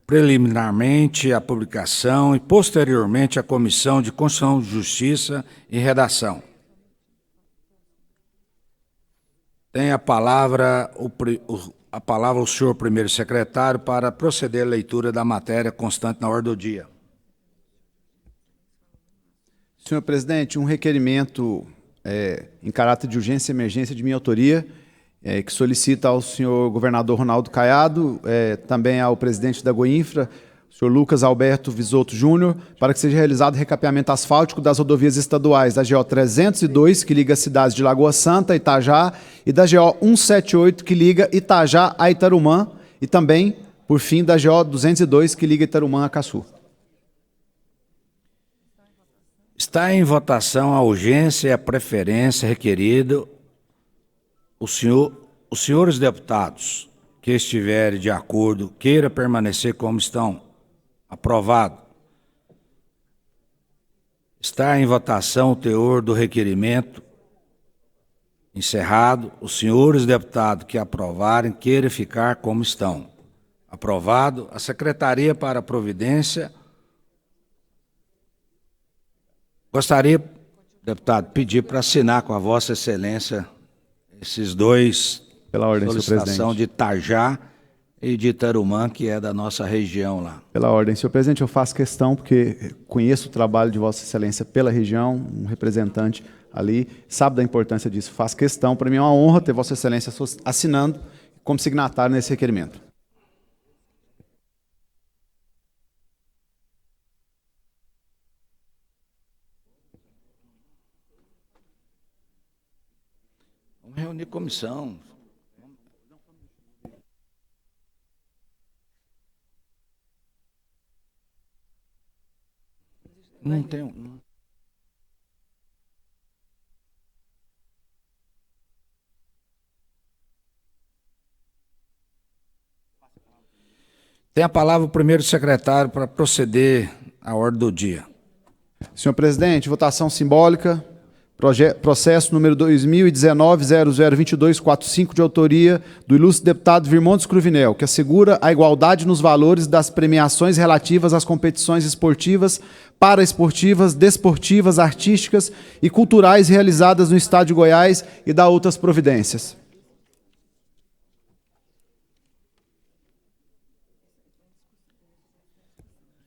Preliminarmente a publicação e posteriormente a Comissão de Constituição, Justiça e Redação. Tem a palavra o senhor primeiro secretário para proceder à leitura da matéria constante na ordem do dia. Senhor presidente, um requerimento em caráter de urgência e emergência de minha autoria, que solicita ao senhor governador Ronaldo Caiado, também ao presidente da Goinfra, o senhor Lucas Alberto Visoto Júnior, para que seja realizado recapeamento asfáltico das rodovias estaduais da GO 302, que liga as cidades de Lagoa Santa, Itajá, e da GO 178, que liga Itajá a Itarumã, e também, por fim, da GO 202, que liga Itarumã a Caçu. Está em votação a urgência e a preferência requerido. Os senhores deputados que estiverem de acordo, queira permanecer como estão. Aprovado. Está em votação o teor do requerimento. Encerrado. Os senhores deputados que aprovarem, queira ficar como estão. Aprovado. A Secretaria para a Providência. Gostaria, deputado, pedir para assinar com a Vossa Excelência esses dois, pela ordem, senhor presidente, solicitação de Itajá e de Itarumã, que é da nossa região lá. Pela ordem, senhor presidente, eu faço questão, porque conheço o trabalho de Vossa Excelência pela região, um representante ali, sabe da importância disso. Faço questão, para mim é uma honra ter Vossa Excelência assinando como signatário nesse requerimento. Vamos reunir comissão. Não tem. Tem a palavra o primeiro secretário para proceder à ordem do dia. Senhor presidente, votação simbólica. Processo número 2019-002245, de autoria do ilustre deputado Virmontes Cruvinel, que assegura a igualdade nos valores das premiações relativas às competições esportivas, paraesportivas, desportivas, artísticas e culturais realizadas no Estado de Goiás e da outras providências.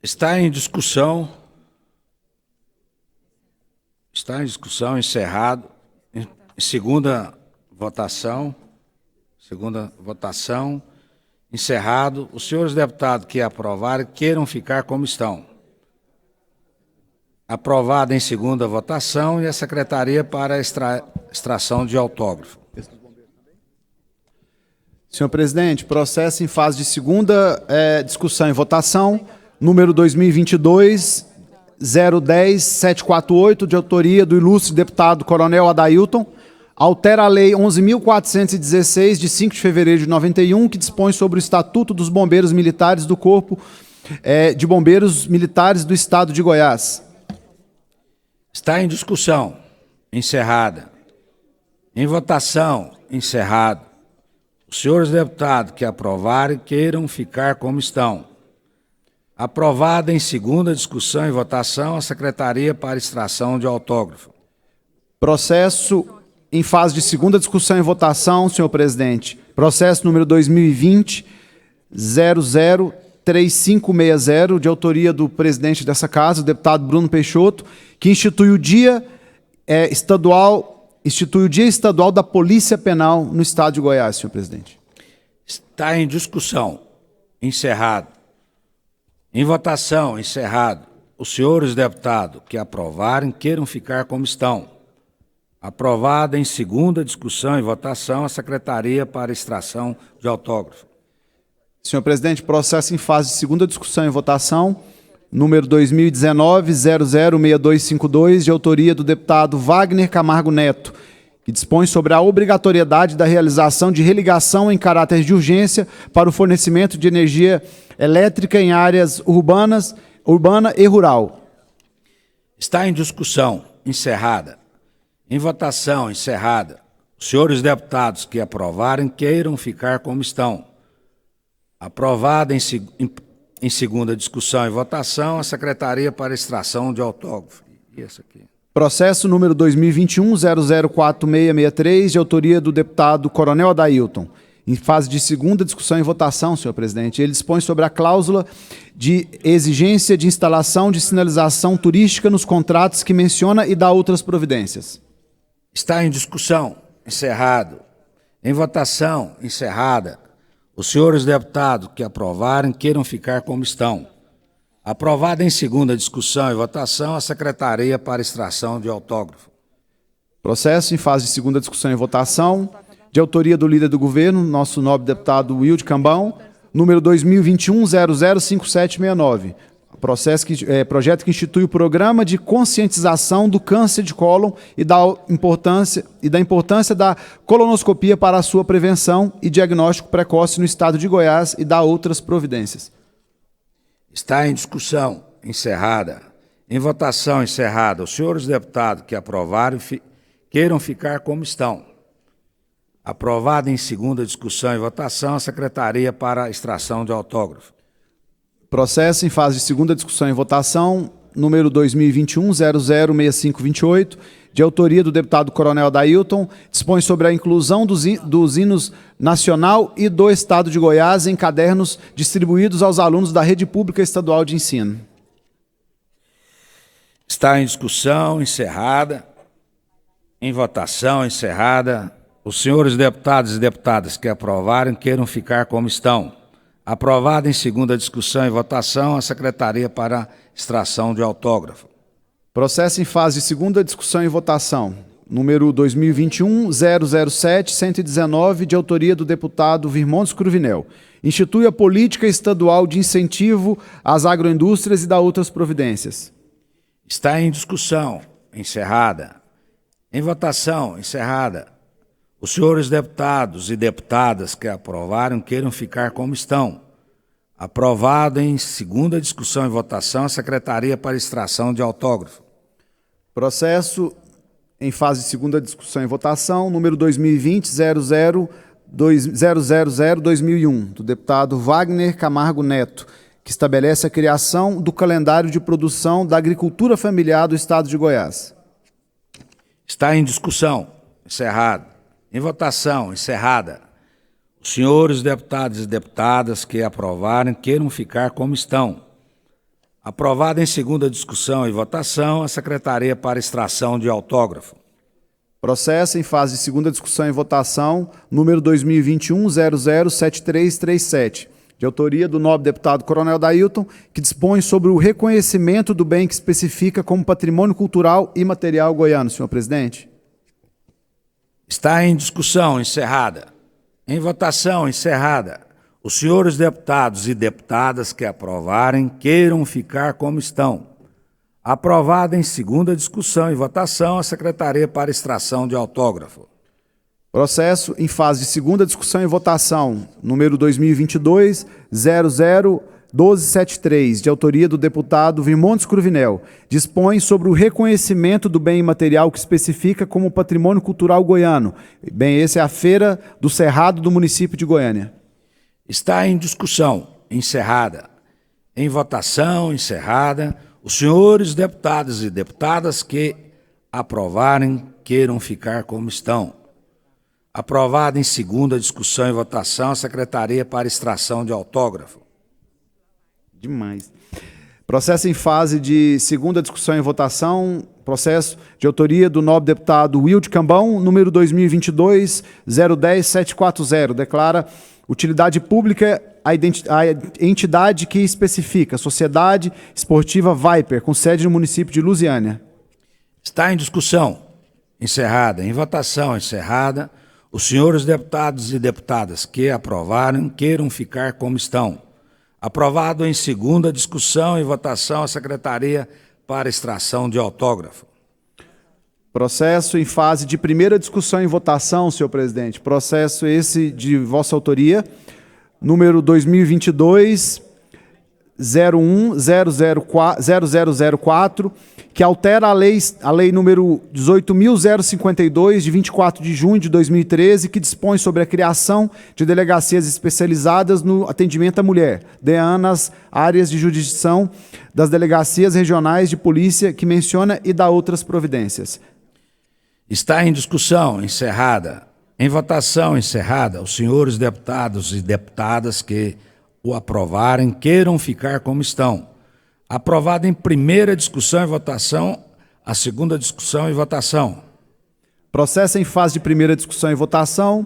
Está em discussão. Está em discussão, encerrado. Em segunda votação, encerrado. Os senhores deputados que aprovarem queiram ficar como estão. Aprovado em segunda votação e a Secretaria para a extração de autógrafo. Senhor presidente, processo em fase de segunda discussão e votação, número 2022-010-748, de autoria do ilustre deputado Coronel Adailton, altera a Lei 11.416, de 5 de fevereiro de 91, que dispõe sobre o Estatuto dos Bombeiros Militares do Corpo de Bombeiros Militares do Estado de Goiás. Está em discussão, encerrada. Em votação, encerrado. Os senhores deputados que aprovarem queiram ficar como estão. Aprovada em segunda discussão e votação a Secretaria para extração de autógrafo. Processo em fase de segunda discussão e votação, senhor presidente. Processo número 2020-003560, de autoria do presidente dessa casa, o deputado Bruno Peixoto, que institui o Dia Estadual da Polícia Penal no Estado de Goiás, senhor presidente. Está em discussão, encerrado. Em votação, encerrado. Os senhores deputados que aprovarem queiram ficar como estão. Aprovada em segunda discussão e votação a Secretaria para extração de autógrafo. Senhor presidente, processo em fase de segunda discussão e votação, número 2019-006252, de autoria do deputado Wagner Camargo Neto, que dispõe sobre a obrigatoriedade da realização de religação em caráter de urgência para o fornecimento de energia elétrica em áreas urbana e rural. Está em discussão, encerrada. Em votação, encerrada. Os senhores deputados que aprovarem queiram ficar como estão. Aprovada em segunda discussão e votação a Secretaria para extração de autógrafo. E esse aqui? Processo número 2021-004663, de autoria do deputado Coronel Adailton. Em fase de segunda discussão e votação, senhor presidente, ele dispõe sobre a cláusula de exigência de instalação de sinalização turística nos contratos que menciona e dá outras providências. Está em discussão, encerrado. Em votação encerrada, os senhores deputados que aprovarem queiram ficar como estão. Aprovada em segunda discussão e votação, a secretaria para extração de autógrafo. Processo em fase de segunda discussão e votação, de autoria do líder do governo, nosso nobre deputado Wilde Cambão, número 2021-005769. Projeto que institui o programa de conscientização do câncer de cólon e da importância da colonoscopia para a sua prevenção e diagnóstico precoce no estado de Goiás e da outras providências. Está em discussão encerrada. Em votação encerrada, os senhores deputados que aprovaram queiram ficar como estão. Aprovada em segunda discussão e votação, a secretaria para extração de autógrafo. Processo em fase de segunda discussão e votação, número 2021-006528, de autoria do deputado Coronel Adailton, dispõe sobre a inclusão dos hinos nacional e do Estado de Goiás em cadernos distribuídos aos alunos da Rede Pública Estadual de Ensino. Está em discussão encerrada. Em votação encerrada, os senhores deputados e deputadas que aprovarem queiram ficar como estão. Aprovada em segunda discussão e votação, a secretaria para extração de autógrafo. Processo em fase de segunda discussão e votação, número 2021-007-119, de autoria do deputado Virmontes Cruvinel. Institui a política estadual de incentivo às agroindústrias e da outras providências. Está em discussão encerrada. Em votação encerrada, os senhores deputados e deputadas que aprovaram queiram ficar como estão. Aprovado em segunda discussão e votação, a secretaria para extração de autógrafo. Processo em fase de segunda discussão e votação, número 2020-000-2001, do deputado Wagner Camargo Neto, que estabelece a criação do calendário de produção da agricultura familiar do Estado de Goiás. Está em discussão encerrada. Em votação encerrada, os senhores deputados e deputadas que aprovarem queiram ficar como estão. Aprovada em segunda discussão e votação, a secretaria para extração de autógrafo. Processo em fase de segunda discussão e votação, número 2021-007337, de autoria do nobre deputado Coronel Adailton, que dispõe sobre o reconhecimento do bem que especifica como patrimônio cultural e material goiano, senhor presidente. Está em discussão encerrada. Em votação encerrada, os senhores deputados e deputadas que aprovarem queiram ficar como estão. Aprovada em segunda discussão e votação, a secretaria para extração de autógrafo. Processo em fase de segunda discussão e votação, número 2022-001273, de autoria do deputado Virmontes Cruvinel, dispõe sobre o reconhecimento do bem imaterial que especifica como patrimônio cultural goiano. Bem, esse é a Feira do Cerrado do município de Goiânia. Está em discussão encerrada. Em votação encerrada, os senhores deputados e deputadas que aprovarem queiram ficar como estão. Aprovada em segunda discussão e votação, a secretaria para extração de autógrafo. Demais. Processo em fase de segunda discussão e votação, processo de autoria do nobre deputado Wilde Cambão, número 2022-010740, declara utilidade pública a entidade que especifica, Sociedade Esportiva Viper, com sede no município de Lusiânia. Está em discussão encerrada. Em votação encerrada, os senhores deputados e deputadas que aprovaram queiram ficar como estão. Aprovado em segunda discussão e votação, a secretaria para extração de autógrafo. Processo em fase de primeira discussão e votação, senhor presidente. Processo esse de vossa autoria, número 2022-010004, que altera a lei número 18.052, de 24 de junho de 2013, que dispõe sobre a criação de delegacias especializadas no atendimento à mulher, DEAN nas áreas de jurisdição das delegacias regionais de polícia, que menciona e dá outras providências. Está em discussão encerrada. Em votação encerrada, os senhores deputados e deputadas que o aprovarem queiram ficar como estão. Aprovado em primeira discussão e votação, a segunda discussão e votação. Processo em fase de primeira discussão e votação,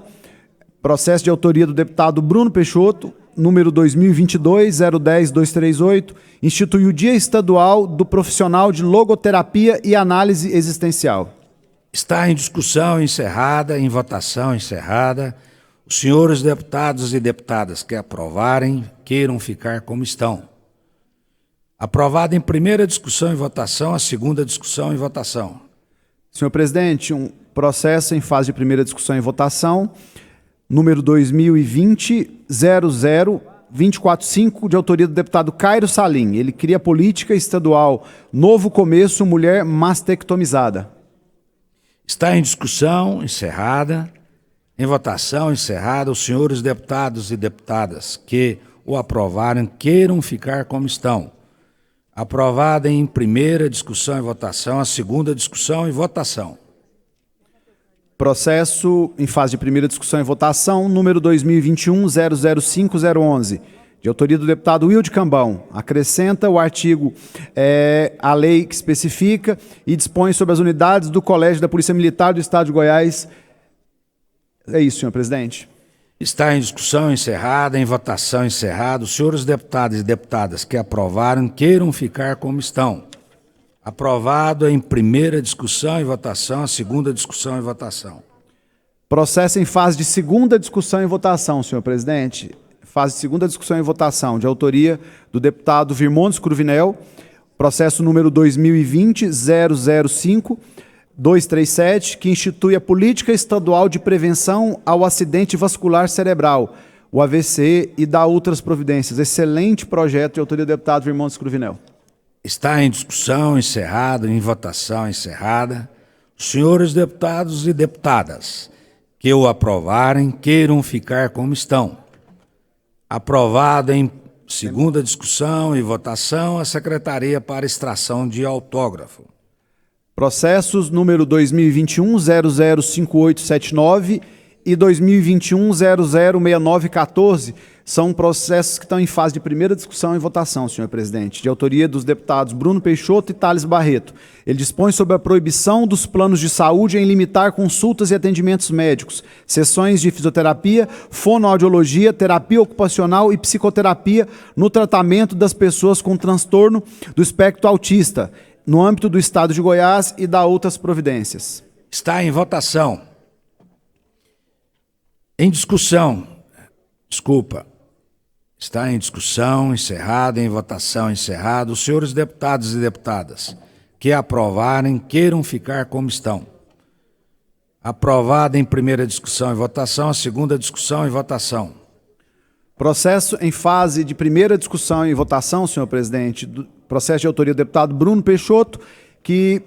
Processo de autoria do deputado Bruno Peixoto, número 2022-010-238, institui o Dia Estadual do Profissional de Logoterapia e Análise Existencial. Está em discussão encerrada, em votação encerrada. Os senhores deputados e deputadas que aprovarem, queiram ficar como estão. Aprovado em primeira discussão e votação, a segunda discussão e votação. Senhor presidente, um processo em fase de primeira discussão e votação, número 2020-00-245, de autoria do deputado Cairo Salim. Ele cria a política estadual Novo Começo Mulher Mastectomizada. Está em discussão encerrada, em votação encerrada. Os senhores deputados e deputadas que o aprovarem, queiram ficar como estão. Aprovada em primeira discussão e votação, a segunda discussão e votação. Processo em fase de primeira discussão e votação, número 2021-005011, de autoria do deputado Wilde Cambão. Acrescenta o artigo à lei que especifica e dispõe sobre as unidades do Colégio da Polícia Militar do Estado de Goiás. É isso, senhor presidente. Está em discussão encerrada, em votação encerrada. Os senhores deputados e deputadas que aprovaram, queiram ficar como estão. Aprovado em primeira discussão e votação, a segunda discussão e votação. Processo em fase de segunda discussão e votação, senhor presidente. Fase de segunda discussão e votação, de autoria do deputado Virmondes Cruvinel. Processo número 2020-005-237, que institui a Política Estadual de Prevenção ao Acidente Vascular Cerebral, o AVC, e dá outras providências. Excelente projeto de autoria do deputado Virmondes Cruvinel. Está em discussão encerrada, em votação encerrada. Os senhores deputados e deputadas que o aprovarem, queiram ficar como estão. Aprovado em segunda discussão e votação, a Secretaria para extração de autógrafo. Processos número 2021-005879 e 2021-006914 são processos que estão em fase de primeira discussão e votação, senhor presidente, de autoria dos deputados Bruno Peixoto e Thales Barreto. Ele dispõe sobre a proibição dos planos de saúde em limitar consultas e atendimentos médicos, sessões de fisioterapia, fonoaudiologia, terapia ocupacional e psicoterapia no tratamento das pessoas com transtorno do espectro autista, no âmbito do Estado de Goiás, e dá outras providências. Está em votação. Em discussão. Desculpa. Está em discussão, encerrada, em votação, encerrada. Os senhores deputados e deputadas que aprovarem, queiram ficar como estão. Aprovada em primeira discussão e votação, a segunda discussão e votação. Processo em fase de primeira discussão e votação, senhor presidente, processo de autoria do deputado Bruno Peixoto, que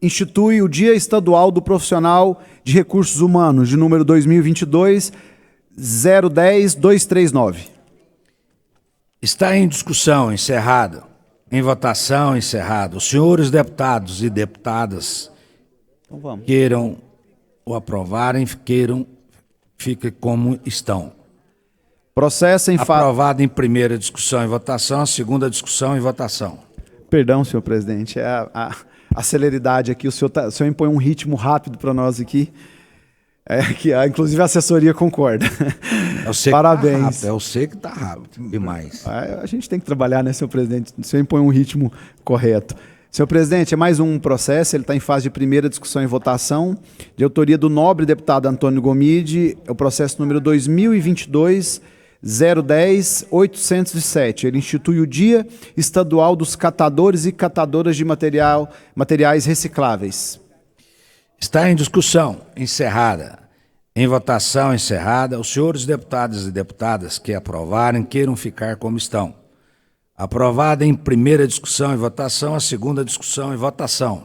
institui o Dia Estadual do Profissional de Recursos Humanos, de número 2022-010-239. Está em discussão, encerrada. Em votação, encerrada. Os senhores deputados e deputadas queiram o aprovarem, fiquem como estão. Processo em fase... Aprovado em primeira discussão e votação, a segunda discussão e votação. Perdão, senhor presidente, é a celeridade aqui, o senhor impõe um ritmo rápido para nós aqui, inclusive a assessoria concorda. Parabéns. Eu sei que está rápido demais. A gente tem que trabalhar, né, senhor presidente? O senhor impõe um ritmo correto. Senhor presidente, é mais um processo, ele está em fase de primeira discussão e votação, de autoria do nobre deputado Antônio Gomide, é o processo número 2022-010-807. Ele institui o Dia Estadual dos Catadores e Catadoras de Materiais Recicláveis. Está em discussão, encerrada. Em votação, encerrada. Os senhores deputados e deputadas que aprovarem, queiram ficar como estão. Aprovada em primeira discussão e votação, a segunda discussão e votação.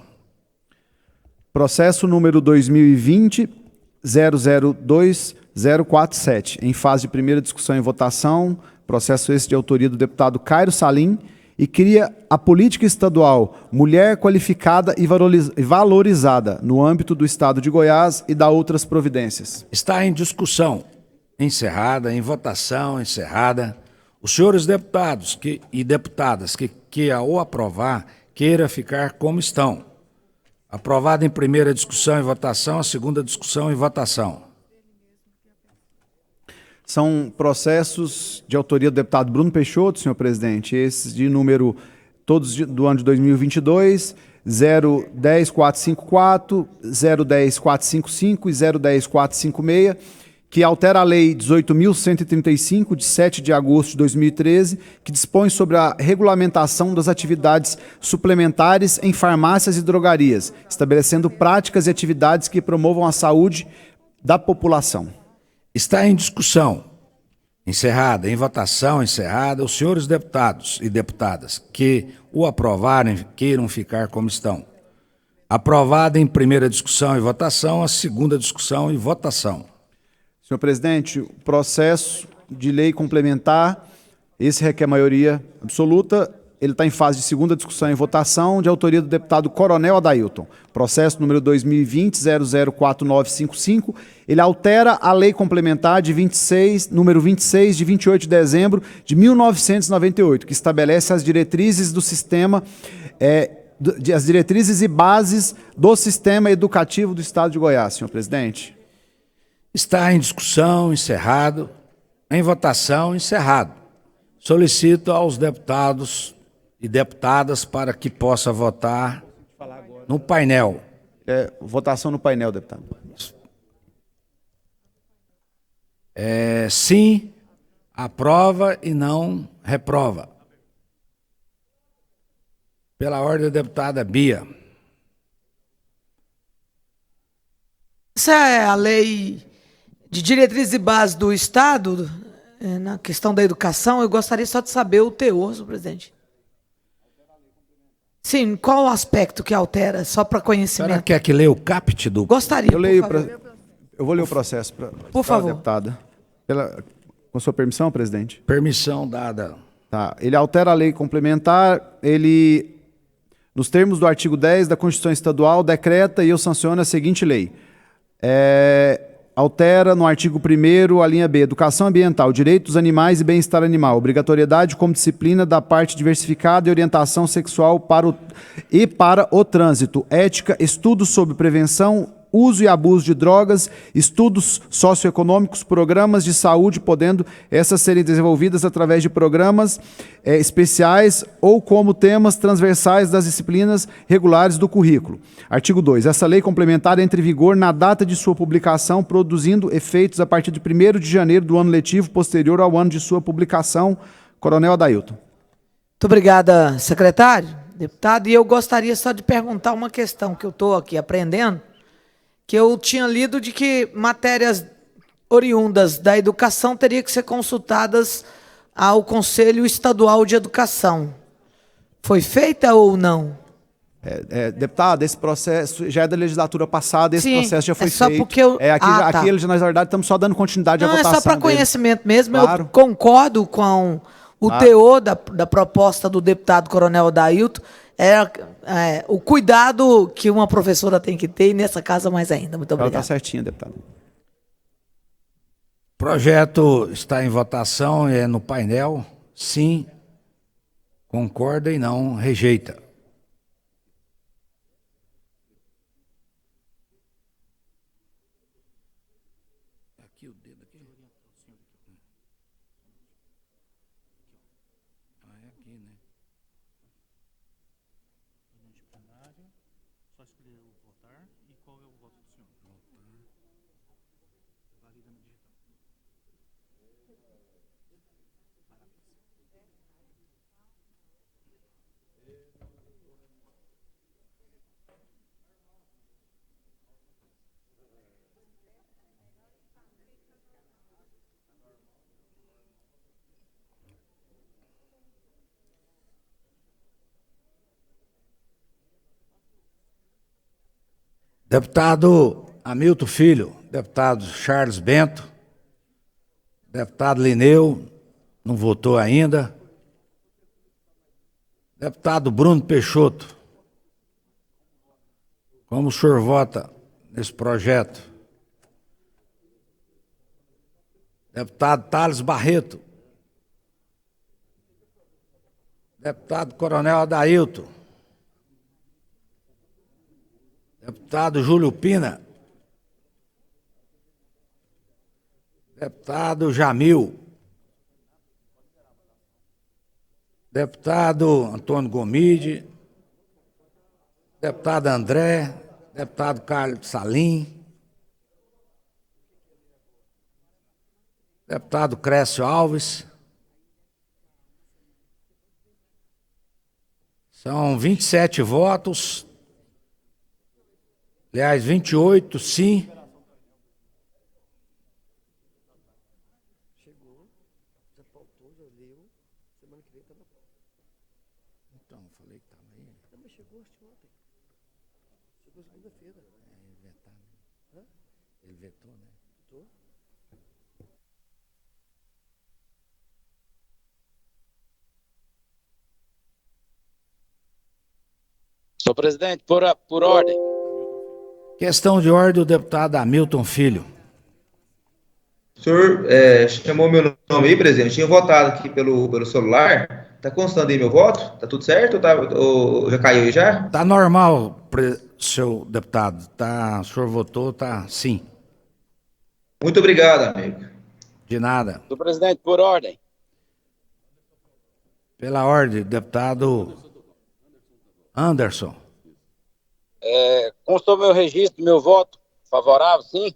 Processo número 2020-002-047, em fase de primeira discussão e votação, processo esse de autoria do deputado Cairo Salim, e cria a política estadual Mulher Qualificada e Valorizada no âmbito do Estado de Goiás, e dá outras providências. Está em discussão, encerrada, em votação, encerrada. Os senhores deputados e deputadas que ao aprovar, queira ficar como estão. Aprovado em primeira discussão e votação, a segunda discussão e votação. São processos de autoria do deputado Bruno Peixoto, senhor presidente, esses de número, todos do ano de 2022, 010454, 010455 e 010456, que altera a Lei 18.135, de 7 de agosto de 2013, que dispõe sobre a regulamentação das atividades suplementares em farmácias e drogarias, estabelecendo práticas e atividades que promovam a saúde da população. Está em discussão, encerrada, em votação encerrada, os senhores deputados e deputadas que o aprovarem queiram ficar como estão. Aprovada em primeira discussão e votação, a segunda discussão e votação. Senhor presidente, o processo de lei complementar, esse requer maioria absoluta, ele está em fase de segunda discussão e votação, de autoria do deputado Coronel Adailton. Processo número 2020-004955, ele altera a lei complementar de número 26, de 28 de dezembro de 1998, que estabelece as diretrizes do sistema, as diretrizes e bases do sistema educativo do Estado de Goiás, senhor presidente. Está em discussão, encerrado. Em votação, encerrado. Solicito aos deputados e deputadas para que possa votar no painel. Votação no painel, deputado. Sim, aprova e não reprova. Pela ordem da deputada Bia. Essa é a lei de diretrizes e bases do Estado, na questão da educação. Eu gostaria só de saber o teor, senhor presidente. Sim, qual o aspecto que altera, só para conhecimento? Será que quer que leia o caput do... Gostaria, Eu vou ler o processo para por favor. a deputada. Com sua permissão, presidente? Permissão dada. Tá. Ele altera a lei complementar, ele, nos termos do artigo 10 da Constituição Estadual, decreta e eu sanciono a seguinte lei. Altera no artigo 1º, a linha B, educação ambiental, direito dos animais e bem-estar animal, obrigatoriedade como disciplina da parte diversificada e orientação sexual para o trânsito, ética, estudos sobre prevenção, uso e abuso de drogas, estudos socioeconômicos, programas de saúde, podendo essas serem desenvolvidas através de programas especiais ou como temas transversais das disciplinas regulares do currículo. Artigo 2. Essa lei complementar entra em vigor na data de sua publicação, produzindo efeitos a partir de 1º de janeiro do ano letivo posterior ao ano de sua publicação. Coronel Adailton. Muito obrigada, secretário, deputado. E eu gostaria só de perguntar uma questão que eu estou aqui aprendendo, que eu tinha lido de que matérias oriundas da educação teriam que ser consultadas ao Conselho Estadual de Educação. Foi feita ou não? Deputado, esse processo já é da legislatura passada, esse processo já foi só feito. Porque eu... Aqui, na verdade, estamos só dando continuidade à votação. É só para conhecimento mesmo. Claro. Eu concordo com o teor da proposta do deputado Coronel Adailton. O cuidado que uma professora tem que ter, e nessa casa mais ainda. Muito obrigado. Ela está certinha, deputado. O projeto está em votação, é no painel. Sim, concorda e não rejeita. Aqui o dedo aqui. É aqui, né? Só escolher o votar e qual é o voto do senhor. Valida no digital. Deputado Hamilton Filho, deputado Charles Bento, deputado Lineu, não votou ainda. Deputado Bruno Peixoto, como o senhor vota nesse projeto? Deputado Thales Barreto, deputado Coronel Adailton, deputado Júlio Pina, Deputado Jamil. Deputado Antônio Gomide. Deputado André. Deputado Carlos Salim. Deputado Crécio Alves. São 27 votos. Aliás, 28, sim. Então, falei que estava aí. Também chegou ontem. Chegou segunda-feira. Ele vetou, né? Vetou. Senhor presidente, por ordem. Questão de ordem do deputado Hamilton Filho. O senhor chamou meu nome aí, presidente. Eu tinha votado aqui pelo celular. Tá constando aí meu voto? Tá tudo certo ou já caiu aí já? Tá normal, seu deputado. Tá, o senhor votou, tá sim. Muito obrigado, amigo. De nada. Senhor presidente, por ordem. Pela ordem, deputado Anderson. Constou meu registro, meu voto favorável, sim?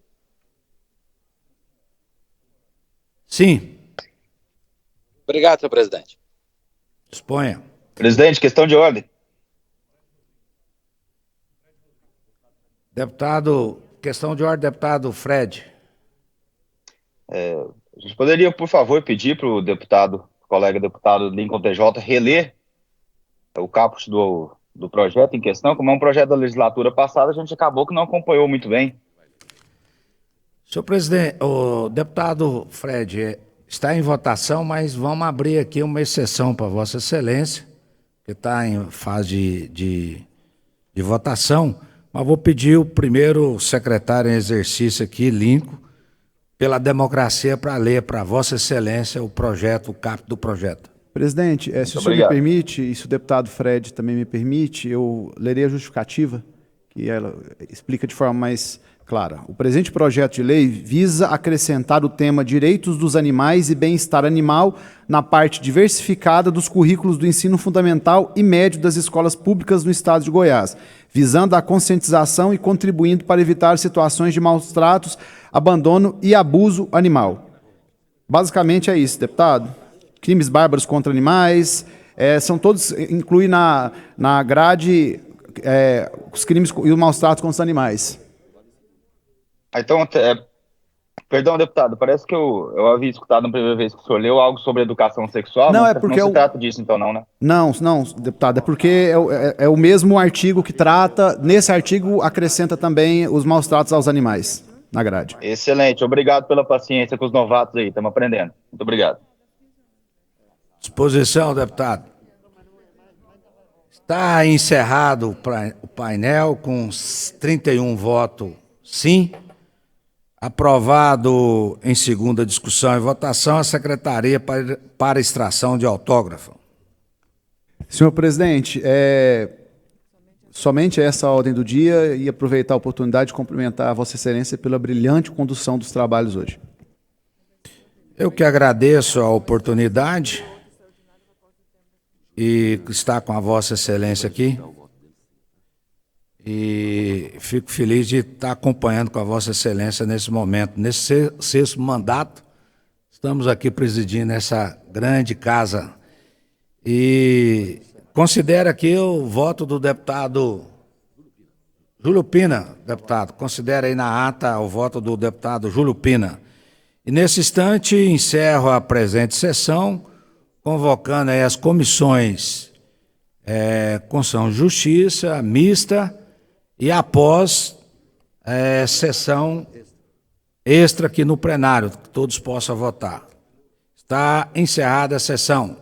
Sim. Obrigado, senhor presidente. Disponha. Presidente, questão de ordem. Deputado, questão de ordem, deputado Fred. A gente poderia, por favor, pedir para o deputado, colega deputado Lincoln TJ, reler o caput do projeto em questão, como é um projeto da legislatura passada, a gente acabou que não acompanhou muito bem. Senhor presidente, o deputado Fred está em votação, mas vamos abrir aqui uma exceção para Vossa Excelência, que está em fase de votação, mas vou pedir o primeiro secretário em exercício aqui, Lincoln, pela democracia, para ler para Vossa Excelência o projeto, o caput do projeto. Presidente, se o senhor me permite, e se o deputado Fred também me permite, eu lerei a justificativa, que ela explica de forma mais clara. O presente projeto de lei visa acrescentar o tema Direitos dos Animais e Bem-Estar Animal na parte diversificada dos currículos do ensino fundamental e médio das escolas públicas no estado de Goiás, visando a conscientização e contribuindo para evitar situações de maus tratos, abandono e abuso animal. Basicamente é isso, deputado. Crimes bárbaros contra animais, são todos, inclui na grade os crimes e os maus tratos contra os animais. Então, perdão, deputado, parece que eu havia escutado na primeira vez que o senhor leu algo sobre educação sexual, não, é porque não se trata disso então não, né? Não, deputado, é porque é o mesmo artigo que trata, nesse artigo acrescenta também os maus tratos aos animais, na grade. Excelente, obrigado pela paciência com os novatos aí, estamos aprendendo. Muito obrigado. Disposição, deputado. Está encerrado o painel com 31 votos sim. Aprovado em segunda discussão e votação a secretaria para extração de autógrafo. Senhor presidente, somente essa ordem do dia e aproveitar a oportunidade de cumprimentar a Vossa Excelência pela brilhante condução dos trabalhos hoje. Eu que agradeço a oportunidade e estar com a Vossa Excelência aqui. E fico feliz de estar acompanhando com a Vossa Excelência nesse momento. Nesse sexto mandato, estamos aqui presidindo essa grande casa. E considero aqui o voto do deputado Júlio Pina, deputado. Considera aí na ata o voto do deputado Júlio Pina. E nesse instante encerro a presente sessão, convocando aí as comissões Constituição e Justiça, mista, e após sessão extra aqui no plenário, que todos possam votar. Está encerrada a sessão.